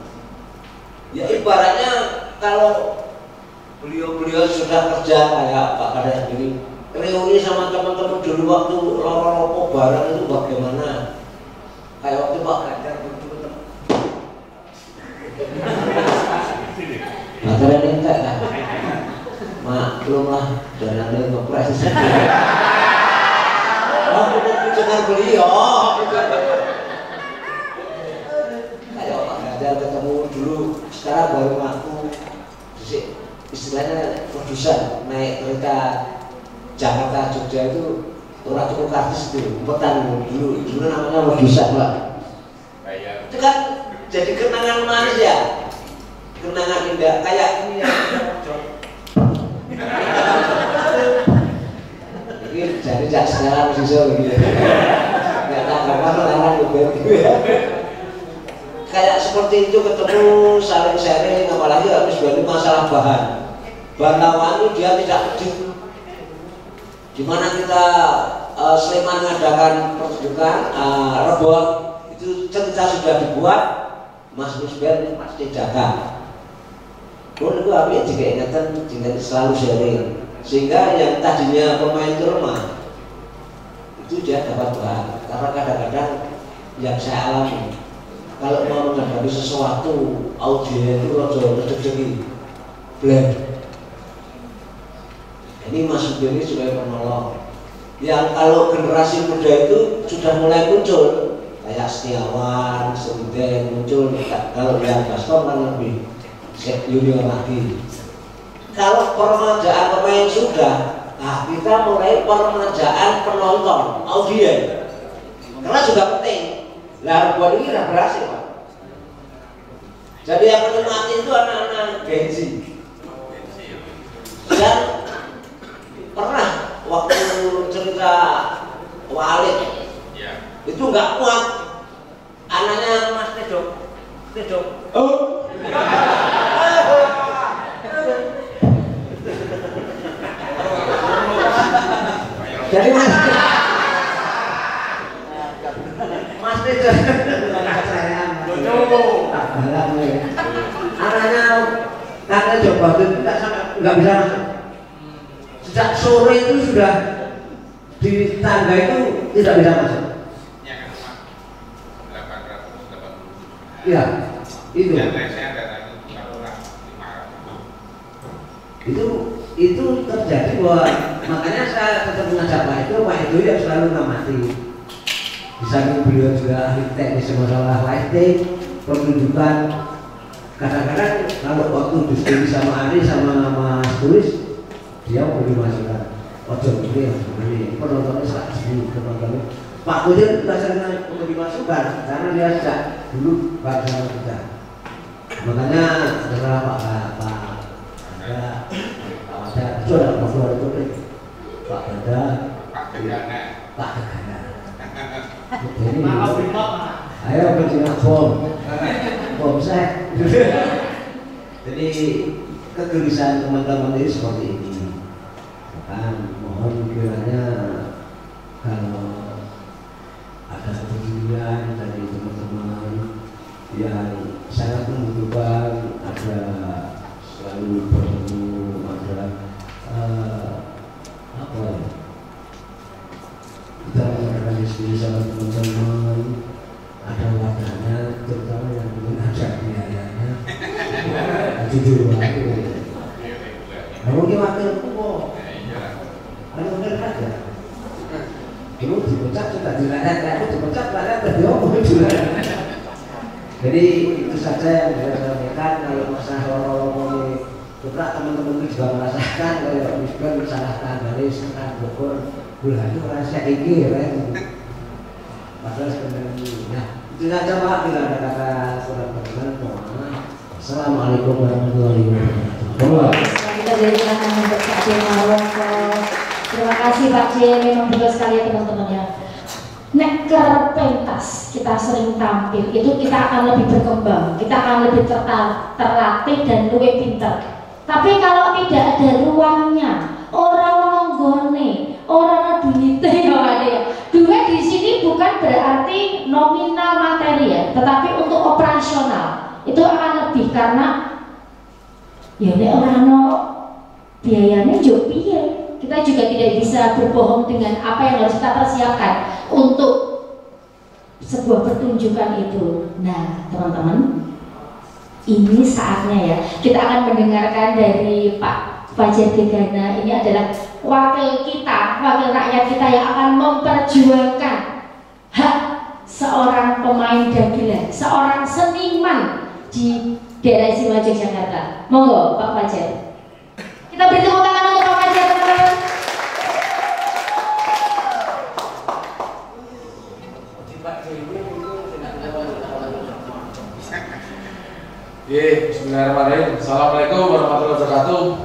Ya ibaratnya kalau beliau sudah kerja kayak Pak Kadek sendiri, reuni sama teman-teman dulu waktu loro-loro bareng itu bagaimana? Kayak waktu Pak Kadek dulu Materi ini enggak kan? Maklum lah, jangan ada ngepres. Aku dengar beliau. Kayak Pak Kadek ketemu dulu, sekarang baru ngaku. Istilahnya produsen naik kereta Jakarta Jogja itu orang cukup kartis itu petang dulu namanya produsen Pak. Itu kan jadi kenangan manis ya, kenangan indah kayak ini ya. Ini jadi jak sekarang siswa gitu. Nggak tanggapan orang begitu ya. Kayak seperti itu ketemu saling sharing, apalagi habis dari masalah bahan lawan itu dia tidak pedih. Dimana kita Sleman mengadakan pertunjukan rebot itu cerita sudah dibuat, Mas Musben pasti jaga. Pun itu apa ya jika ingatan dengan selalu sharing, sehingga yang tadinya pemain ke rumah itu dia dapat bahan. Karena kadang-kadang yang saya alami kalau mau menghadapi sesuatu audio itu rojo rezeki blend. Ini Mas Udin ini sebagai penolong yang kalau generasi muda itu sudah mulai muncul kayak Setiawan, Senden muncul. Kalau yang Baskom kan lebih junior lagi. Kalau peremajaan pemain sudah, nah kita mulai peremajaan penonton audiens karena juga penting. Lah buat ini tidak berhasil Pak. Jadi yang menikmati itu anak-anak Genzi. Dan pernah waktu cerita Walid itu nggak kuat anaknya Mas Tedok. Oh. Jadi Mas Tedok anaknya karena coba itu nggak bisa masuk. Sejak sore itu sudah di tangga itu tidak bisa masuk. Iya, itu. Itu terjadi bahwa makanya saya tetap mengajak Pak itu yang selalu ngamati. Di samping beliau juga ahli teknis masalah lighting, pertunjukan. Kadang-kadang kalau waktu diskusi sama Ari sama Mas Tulis, dia boleh masukkan ojo ini penontonnya 100.000 penontonnya Pak Kudir kita sering untuk dimasukkan karena dia sejak dulu bersama kita. Makanya setelah Pak ada itu ada Pak itu Pak Banda, Pak Gegana. Jadi ayo berjinak bom saya. Jadi kegelisahan teman-teman ini seperti ini. Kan mohon kiranya kalau ada kepedulian dari teman-teman yang sangat membutuhkan, ada selalu bertemu, ada apa ya, kita mengadakan diskusi sama teman-teman, ada wadahnya, terutama yang belum ada biayanya, jujur banget. Mungkin wakil kok, ada benar aja. Dulu dipecat juga dilarang, aku dipecat larang berdiomong juga. Jadi itu saja yang saya sampaikan. Kalau masalah lorong-lorong kita teman-teman juga merasakan kalau miskin disalahkan dari sekitar Bogor bulan itu rahasia tinggi kan. Padahal sebenarnya nah itu saja Pak, tidak ada kata kurang berkenan. Assalamualaikum warahmatullahi wabarakatuh. Kita berikan untuk Pak J Maroko. Terima kasih Pak J, memang betul sekali ya teman-teman ya. Nek kerep pentas kita sering tampil itu kita akan lebih berkembang, kita akan lebih terlatih dan lebih pintar. Tapi kalau tidak ada ruangnya, orang menggone, orang duite ya. Duit di sini bukan berarti nominal materi ya, tetapi untuk operasional itu akan lebih karena ya nek orang no biayanya juga piye. Kita juga tidak bisa berbohong dengan apa yang harus kita persiapkan untuk sebuah pertunjukan itu. Nah, teman-teman, ini saatnya ya. Kita akan mendengarkan dari Pak Fajar Gegana. Ini adalah wakil kita, wakil rakyat kita yang akan memperjuangkan hak seorang pemain dagelan, seorang seniman di daerah istimewa Yogyakarta. Monggo Pak Fajar. Kita beri tepuk tangan untuk Pak Fajar, teman-teman. Bismillahirrahmanirrahim. Assalamualaikum warahmatullahi wabarakatuh.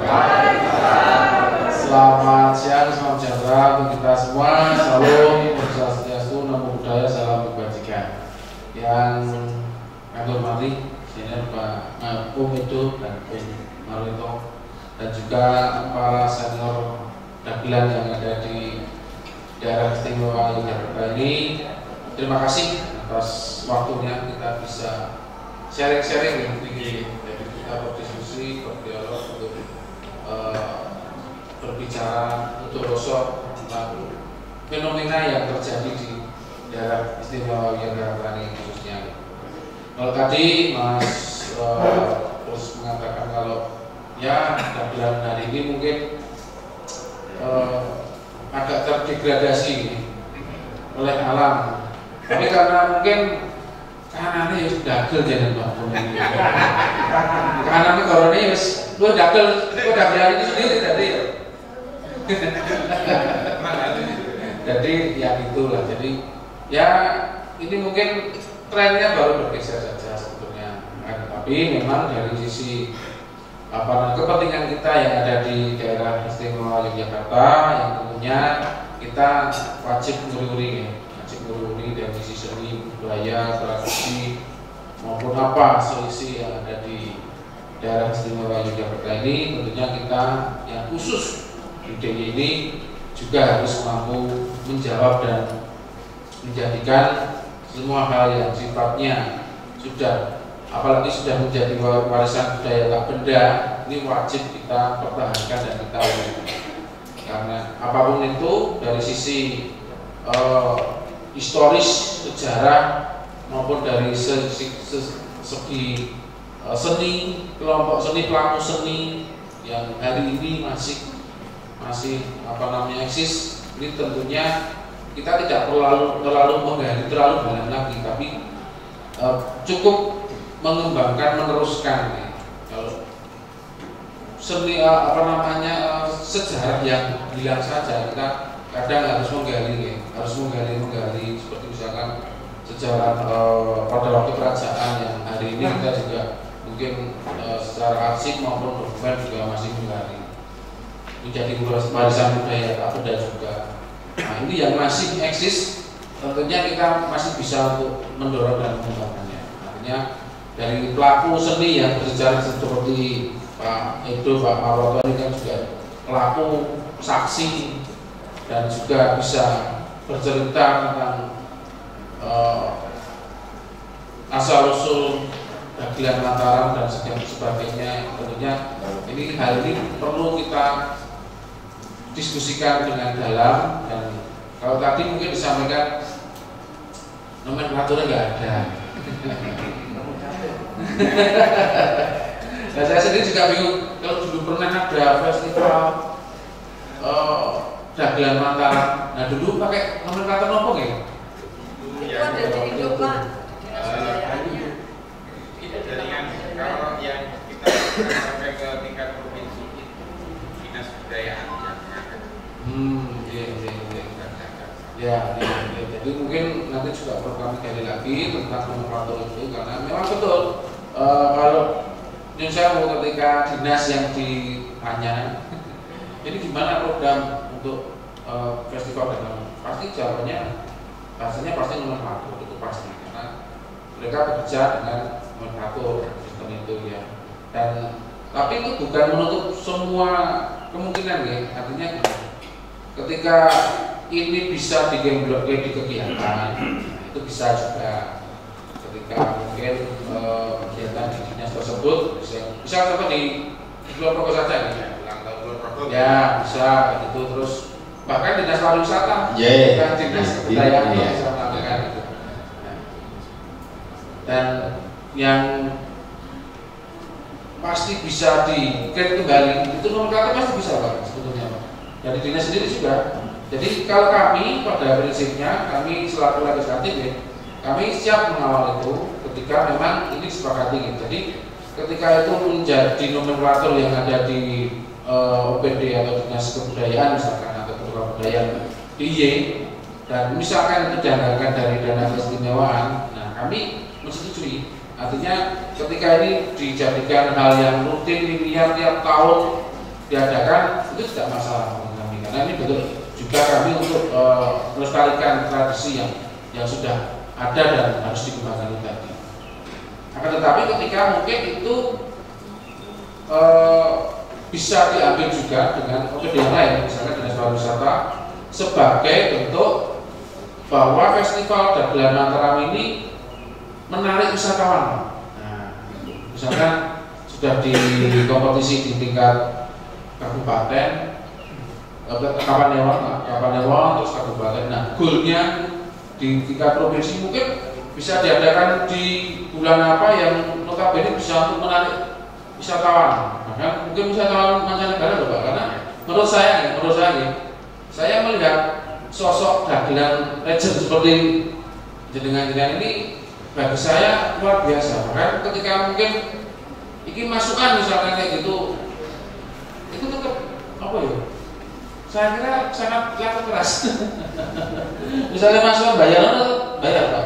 Selamat siang, salam sejahtera untuk kita semua. Salam, Swastiastu, Namo Buddhaya, salam kebajikan. Yang kami hormati senior Pak Umido dan Pak Marwito, dan juga para senior dagelan yang ada di daerah istimewa Yogyakarta ini. Terima kasih atas waktunya kita bisa sharing-sharing begini. Jadi kita berdiskusi, berdialog untuk berbicara untuk rosok tentang fenomena yang terjadi di daerah istimewa Yogyakarta ini khususnya. Kalau tadi Mas terus mengatakan kalau ya dagelan hari ini mungkin agak terdegradasi oleh alam. Tapi karena mungkin kanane ya dagel jangan bangun ini. Kanane korone wis lu dagel itu sendiri tadi. Jadi ya itulah. Jadi ya ini mungkin trennya baru bergeser saja sebetulnya. Tapi memang dari sisi kepentingan kita yang ada di daerah istimewa Yogyakarta yang tentunya kita wajib nguri-nguri dari sisi seni, budaya, tradisi maupun apa selisih yang ada di daerah istimewa Yogyakarta ini. Tentunya kita yang khusus di DIY ini juga harus mampu menjawab dan menjadikan semua hal yang sifatnya sudah, apalagi sudah menjadi warisan budaya tak benda, ini wajib kita pertahankan dan kita lakukan. Karena apapun itu dari sisi historis, sejarah maupun dari segi seni, kelompok seni, pelaku seni yang hari ini masih eksis, ini tentunya kita tidak terlalu menggali terlalu dalam lagi, tapi cukup mengembangkan, meneruskan kalau seni sejarah yang hilang saja, kita kadang harus menggali seperti misalkan sejarah pada waktu kerajaan yang hari ini kita juga mungkin secara arsip maupun dokumen juga masih menggali menjadi warisan budaya tak benda juga. Nah ini yang masih eksis, tentunya kita masih bisa untuk mendorong dan mengembangkannya. Artinya dari pelaku seni yang bersejarah seperti Pak Edo, Pak Marwoto ini kan juga pelaku saksi dan juga bisa bercerita tentang asal usul dagelan Mataram dan sebagainya. Tentunya ini hal ini perlu kita diskusikan dengan dalam, dan kalau tadi mungkin disampaikan nomenklaturnya nggak ada. Nah, saya sendiri juga bingung kalau dulu pernah ada festival dagelan Mataram. Nah dulu pakai nomenklatur apa ya? Itu ada di coba. Jaringan kalau yang kita sampai ke tingkat provinsi dinas kebudayaan yang Ya, jadi mungkin nanti juga perlu kami gali lagi tentang nomenklatur itu, karena memang betul kalau saya mau ketika dinas yang ditanya ini gimana program untuk festival dagelan, pasti jawabannya pasti nomenklatur itu pasti, karena mereka bekerja dengan nomenklatur sistem itu ya. Dan tapi itu bukan menutup semua kemungkinan ya, artinya ketika ini bisa digemblokkan di kegiatan, itu bisa juga ketika mungkin kegiatan di dinas tersebut bisa apa di luar Progo saja ya, ya bisa gitu. Terus bahkan dinas pariwisata, bukan dinas kebudayaan bisa melakukan itu. Dan yang pasti bisa dikait kembali itu nomenklatur pasti bisa Pak sebetulnya Pak. Dari dinas sendiri juga. Jadi kalau kami pada prinsipnya kami selaku legislatif ya, kami siap mengawal itu ketika memang ini disepakati. Jadi ketika itu menjadi nomenklatur yang ada di OPD atau dinas kebudayaan misalkan atau kebudayaan DIY, dan misalkan itu dianggarkan dari dana keistimewaan, nah kami menyetujui. Artinya ketika ini dijadikan hal yang rutin linear tiap tahun diadakan, itu tidak masalah bagi kami, karena ini betul juga kami untuk melestarikan tradisi yang sudah ada dan harus dikembangkan tadi. Akan tetapi ketika mungkin itu bisa diambil juga dengan OPD yang lain, misalnya dinas pariwisata, sebagai bentuk bahwa festival dagelan Mataram ini menarik wisatawan. Nah, misalkan sudah di kompetisi di tingkat kabupaten, Kapanewon, terus kabupaten. Nah, goalnya di tingkat provinsi mungkin bisa diadakan di bulan apa yang notabene bisa untuk menarik wisatawan. Bahkan mungkin wisatawan mancanegara loh Pak, karena menurut saya melihat sosok dagelan legend seperti jenengan-jenengan ini bagi saya luar biasa. Bahkan ketika mungkin ini masukan misalkan kayak gitu, itu tetap apa ya? Saya kira sangat keras. Misalnya masukan bayar Pak.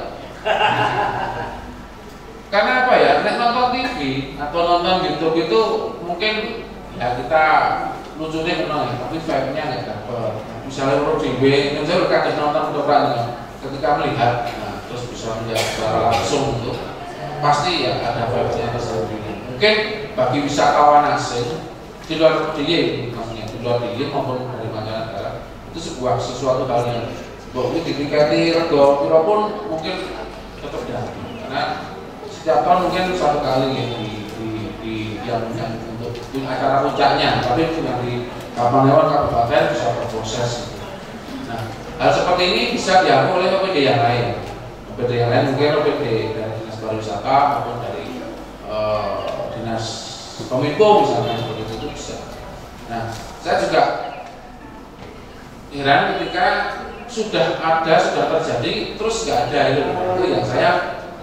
Karena apa ya? Nek nonton TV atau nonton YouTube itu mungkin ya kita lucunya kenal ya, tapi vibe-nya nggak dapat. Misalnya Pro DW, saya udah nonton kedokteran ketika melihat, nah, terus bisa melihat secara langsung itu pasti ya ada vibe-nya tersendiri. Mungkin bagi wisatawan asing di luar DIY, maksudnya di luar DIY maupun dari mancanegara, itu sesuatu hal yang bahwa ditingkati rego pun mungkin tetap datang, karena setiap tahun mungkin satu kali ya di yang untuk acara puncaknya, tapi juga di Kapanewon kabupaten bisa berproses. Nah, hal seperti ini bisa diambil oleh OPD yang lain. OPD yang lain mungkin OPD dari dinas pariwisata maupun dari dinas Kominfo misalnya, seperti itu bisa. Nah, saya juga heran ketika sudah terjadi terus nggak ada itu yang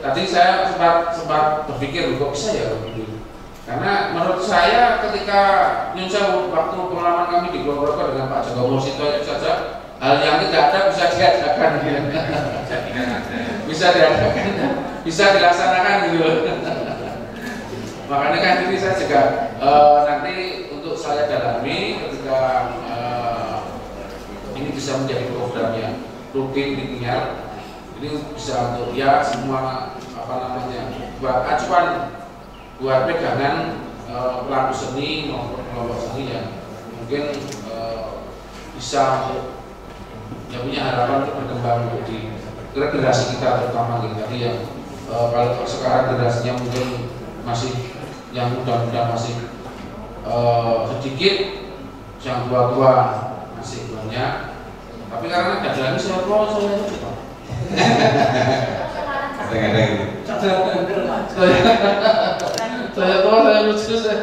tadi saya sempat berpikir kok bisa ya begitu. Karena menurut saya ketika waktu pengalaman kami di Purwokerto dengan Pak Joko Mosito itu saja hal yang tidak ada bisa diadakan, bisa diadakan, bisa dilaksanakan gitu. Makanya kan ini saya juga nanti untuk saya dalami ketika ini bisa menjadi program yang rutin linear, ini bisa untuk ya semua apa namanya buat acuan, buat pegangan pelaku seni maupun kelompok seni yang mungkin bisa yang punya harapan untuk berkembang di generasi kita terutama gitu. Tadi yang kalau sekarang generasinya mungkin masih yang muda-muda masih sedikit, yang tua-tua masih banyak. Tapi karena dagelan saya tua, saya itu juga. Kadang-kadang gitu. Saya tua, saya lucu saya.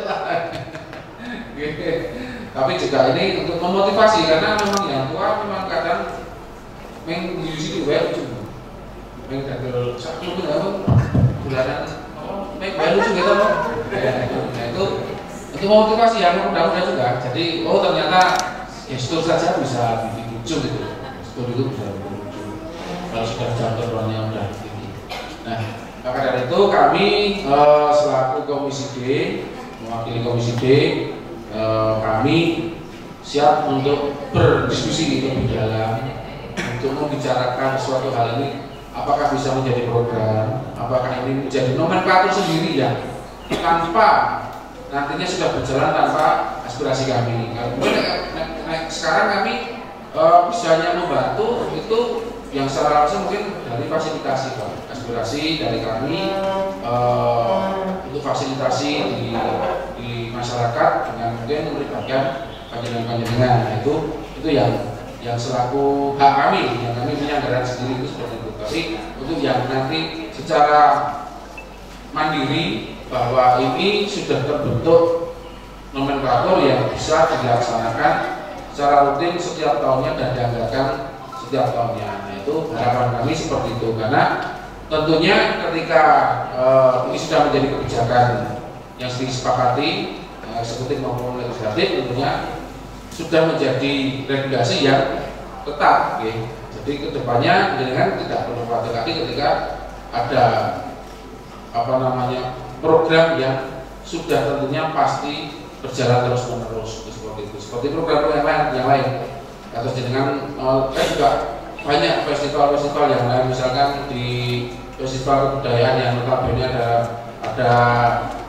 Tapi juga ini untuk memotivasi karena memang yang tua memang kadang menggusi juga lucu. Mengdagel satu pun bulanan baru lucu gitu loh. Nah itu untuk memotivasi yang muda-muda juga. Jadi ternyata gestur saja bisa bikin lucu gitu. Gestur itu bisa bikin lucu. Kalau sudah jam terbangnya udah tinggi. Nah maka dari itu kami selaku Komisi D, mewakili Komisi D, kami siap untuk berdiskusi lebih dalam untuk membicarakan suatu hal ini. Apakah bisa menjadi program, apakah ini menjadi nomenklatur sendiri ya, tanpa nantinya sudah berjalan tanpa aspirasi kami. Sekarang kami bisa hanya membantu itu yang secara langsung mungkin dari fasilitasi Pak. Aspirasi dari kami untuk fasilitasi di masyarakat dengan mungkin melibatkan panjenengan-panjenengan. Nah, itu yang selaku hak kami, yang kami punya anggaran sendiri itu seperti itu. Tapi untuk yang nanti secara mandiri bahwa ini sudah terbentuk nomenklatur yang bisa dilaksanakan secara rutin setiap tahunnya dan dianggarkan setiap tahunnya. Nah, itu harapan kami seperti itu karena tentunya ketika ini sudah menjadi kebijakan yang disepakati eksekutif maupun legislatif, tentunya sudah menjadi regulasi yang tetap. Jadi kedepannya dengan tidak perlu khawatir lagi ketika ada apa namanya program yang sudah tentunya pasti berjalan terus menerus seperti itu. Seperti program yang lain. Atau dengan juga banyak festival-festival yang lain, misalkan di festival kebudayaan yang notabene ada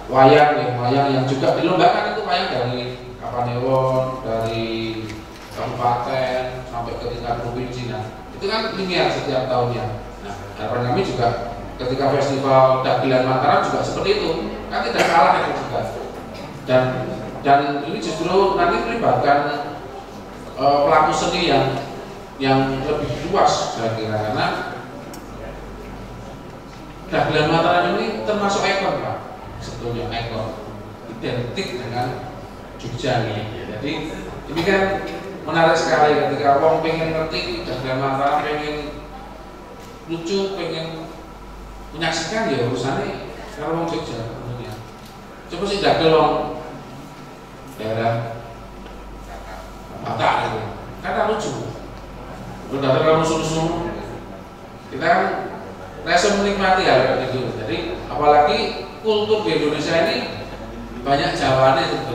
wayang yang juga dilombakan, itu wayang dari Kapanewon, dari kabupaten sampai ke tingkat provinsi. Nah, itu kan linear setiap tahunnya. Nah, harapan kami juga ketika festival Dagelan Mataram juga seperti itu, kan tidak kalah itu juga. Dan ini justru nanti melibatkan pelaku seni yang lebih luas saya kira, karena Dagelan Mataram ini termasuk ikon Pak, sebetulnya ikon identik dengan Jogja nih. Jadi ini kan menarik sekali ketika orang pengen ngerti Dagelan Mataram, pengen lucu, pengen menyaksikan ya urusannya kalau orang Jogja tentunya. Coba sih dagel orang daerah Batak itu, kan lucu. Udah kalau musuh-musuh kita kan rasa menikmati hal itu. Jadi apalagi kultur di Indonesia ini banyak jawabannya itu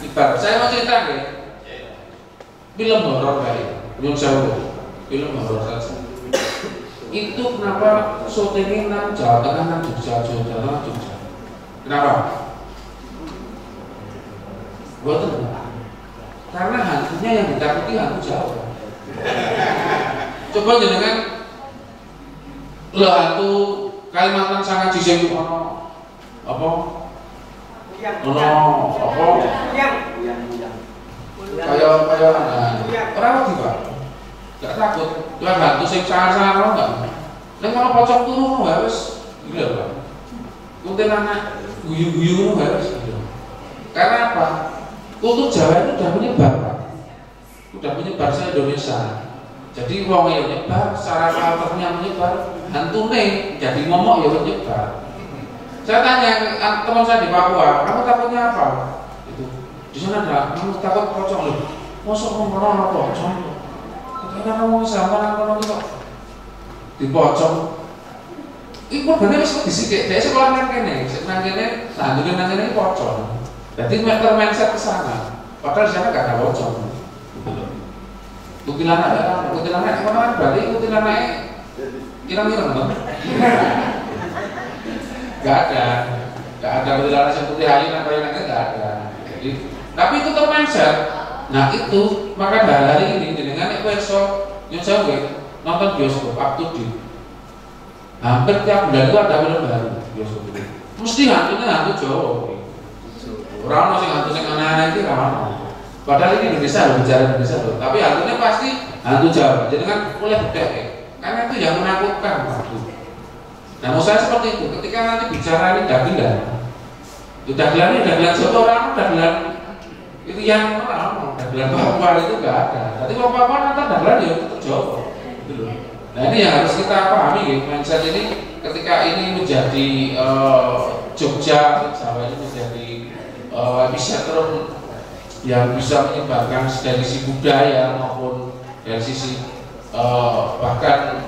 ibar. Saya mau cerita nih, film horor kayak Nyun Sewu, film horor saja. Itu kenapa syutingnya nang Jawa Tengah, nang Jogja. Kenapa? Betul. Karena hantunya yang ditakuti hantu Jawa. Coba jenengan hantu Kalimantan sangat jiseng apa? Kayak orang lagi Pak, nggak takut. Tuhan hantu sing sangar-sangar nggak. Neng kalau pocong turu harus gila Pak. Kuntilanak guyu-guyu harus. Karena apa? Kultur Jawa itu sudah menyebar Pak. Sudah menyebar se Indonesia. Jadi wong yang nyebar, secara karakternya menyebar, hantune jadi momok ya menyebar. Saya tanya teman saya di Papua, kamu takutnya apa? Itu di sana ada, kamu takut pocong loh. Mosok ngomong pocong. Ketika ngomong sama nang kok di pocong. Iku bener wis disik dhek sekolah nang kene, nang kene, nah nang kene pocong. Jadi mindset ke sana. Padahal di sana gak ada pocong. Kuntilanak mana berarti kuntilanak irang-irang kan? Gak ada kuntilanak yang putih ayu dan kayak gak ada. Jadi, tapi itu mindset. Nah itu maka hari ini dengan besok yang saya nonton bioskop up to date. Hampir tiap bulan itu ada film baru bioskop itu. Mesti hantunya hantu Jawa. Orang masih hantu yang anak-anak itu ramah. Padahal ini Indonesia loh, bicara Indonesia loh. Tapi hantunya pasti hantu Jawa. Jadi kan boleh beda ya. Karena itu yang menakutkan hantu. Nah, mau saya seperti itu. Ketika nanti bicara ini dagelan, itu dagelan Jawa orang dagelan itu yang orang dagelan Papua itu nggak ada. Tapi kalau Papua nonton dagelan ya tetap Jawa. Gitu. Nah ini yang harus kita pahami ya. Mindset ini ketika ini menjadi Jogja, Jawa ini menjadi epicentrum yang bisa menyebarkan dari sisi budaya maupun dari sisi bahkan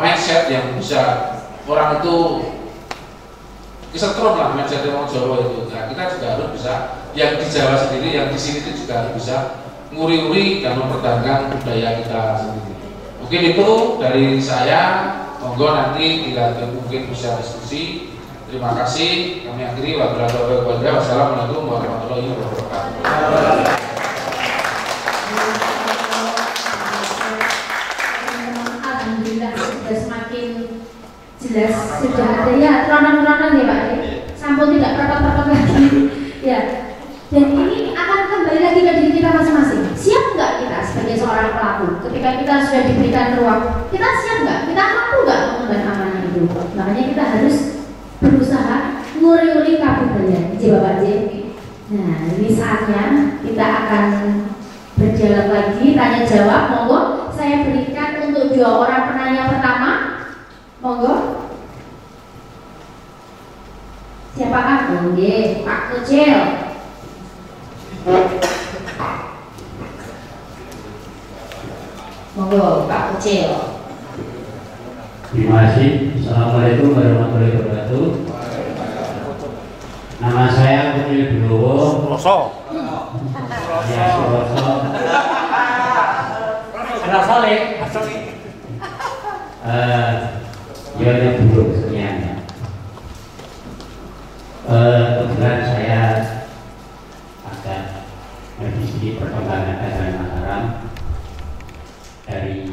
mindset yang bisa orang itu kesetrum lah mindset orang Jawa itu. Nah kita juga harus bisa yang di Jawa sendiri, yang di sini itu juga harus bisa nguri-uri dan mempertahankan budaya kita sendiri. Mungkin itu dari saya. Monggo nanti bila mungkin bisa diskusi. Terima kasih. Kami akhiri. Wassalamualaikum warahmatullahi wabarakatuh. Alhamdulillah sudah semakin jelas, sudah ada ya teronan-teronan ya Pak. Sampun tidak perpat-perpat lagi. Ya. Dan ini akan kembali lagi ke diri kita masing-masing. Siap nggak kita sebagai seorang pelaku? Ketika kita sudah diberikan ruang, kita siap nggak? Kita mampu nggak mengemban amanah itu? Makanya kita harus berusaha nguri-nguri kabupaten, Bapak J. Nah, ini saatnya kita akan berdialog lagi, tanya jawab. Monggo, saya berikan untuk 2 orang penanya pertama. Monggo. Siapakah? Oke, Pak Kecil. Monggo, Pak Kecil. Terima kasih. Assalamualaikum warahmatullahi wabarakatuh. Nama saya Putri Bilowo. Roso. Ya, Roso. Rasole. Ya, yang buruk sekian. Kebetulan saya agak sedikit perkembangan agama Mataram dari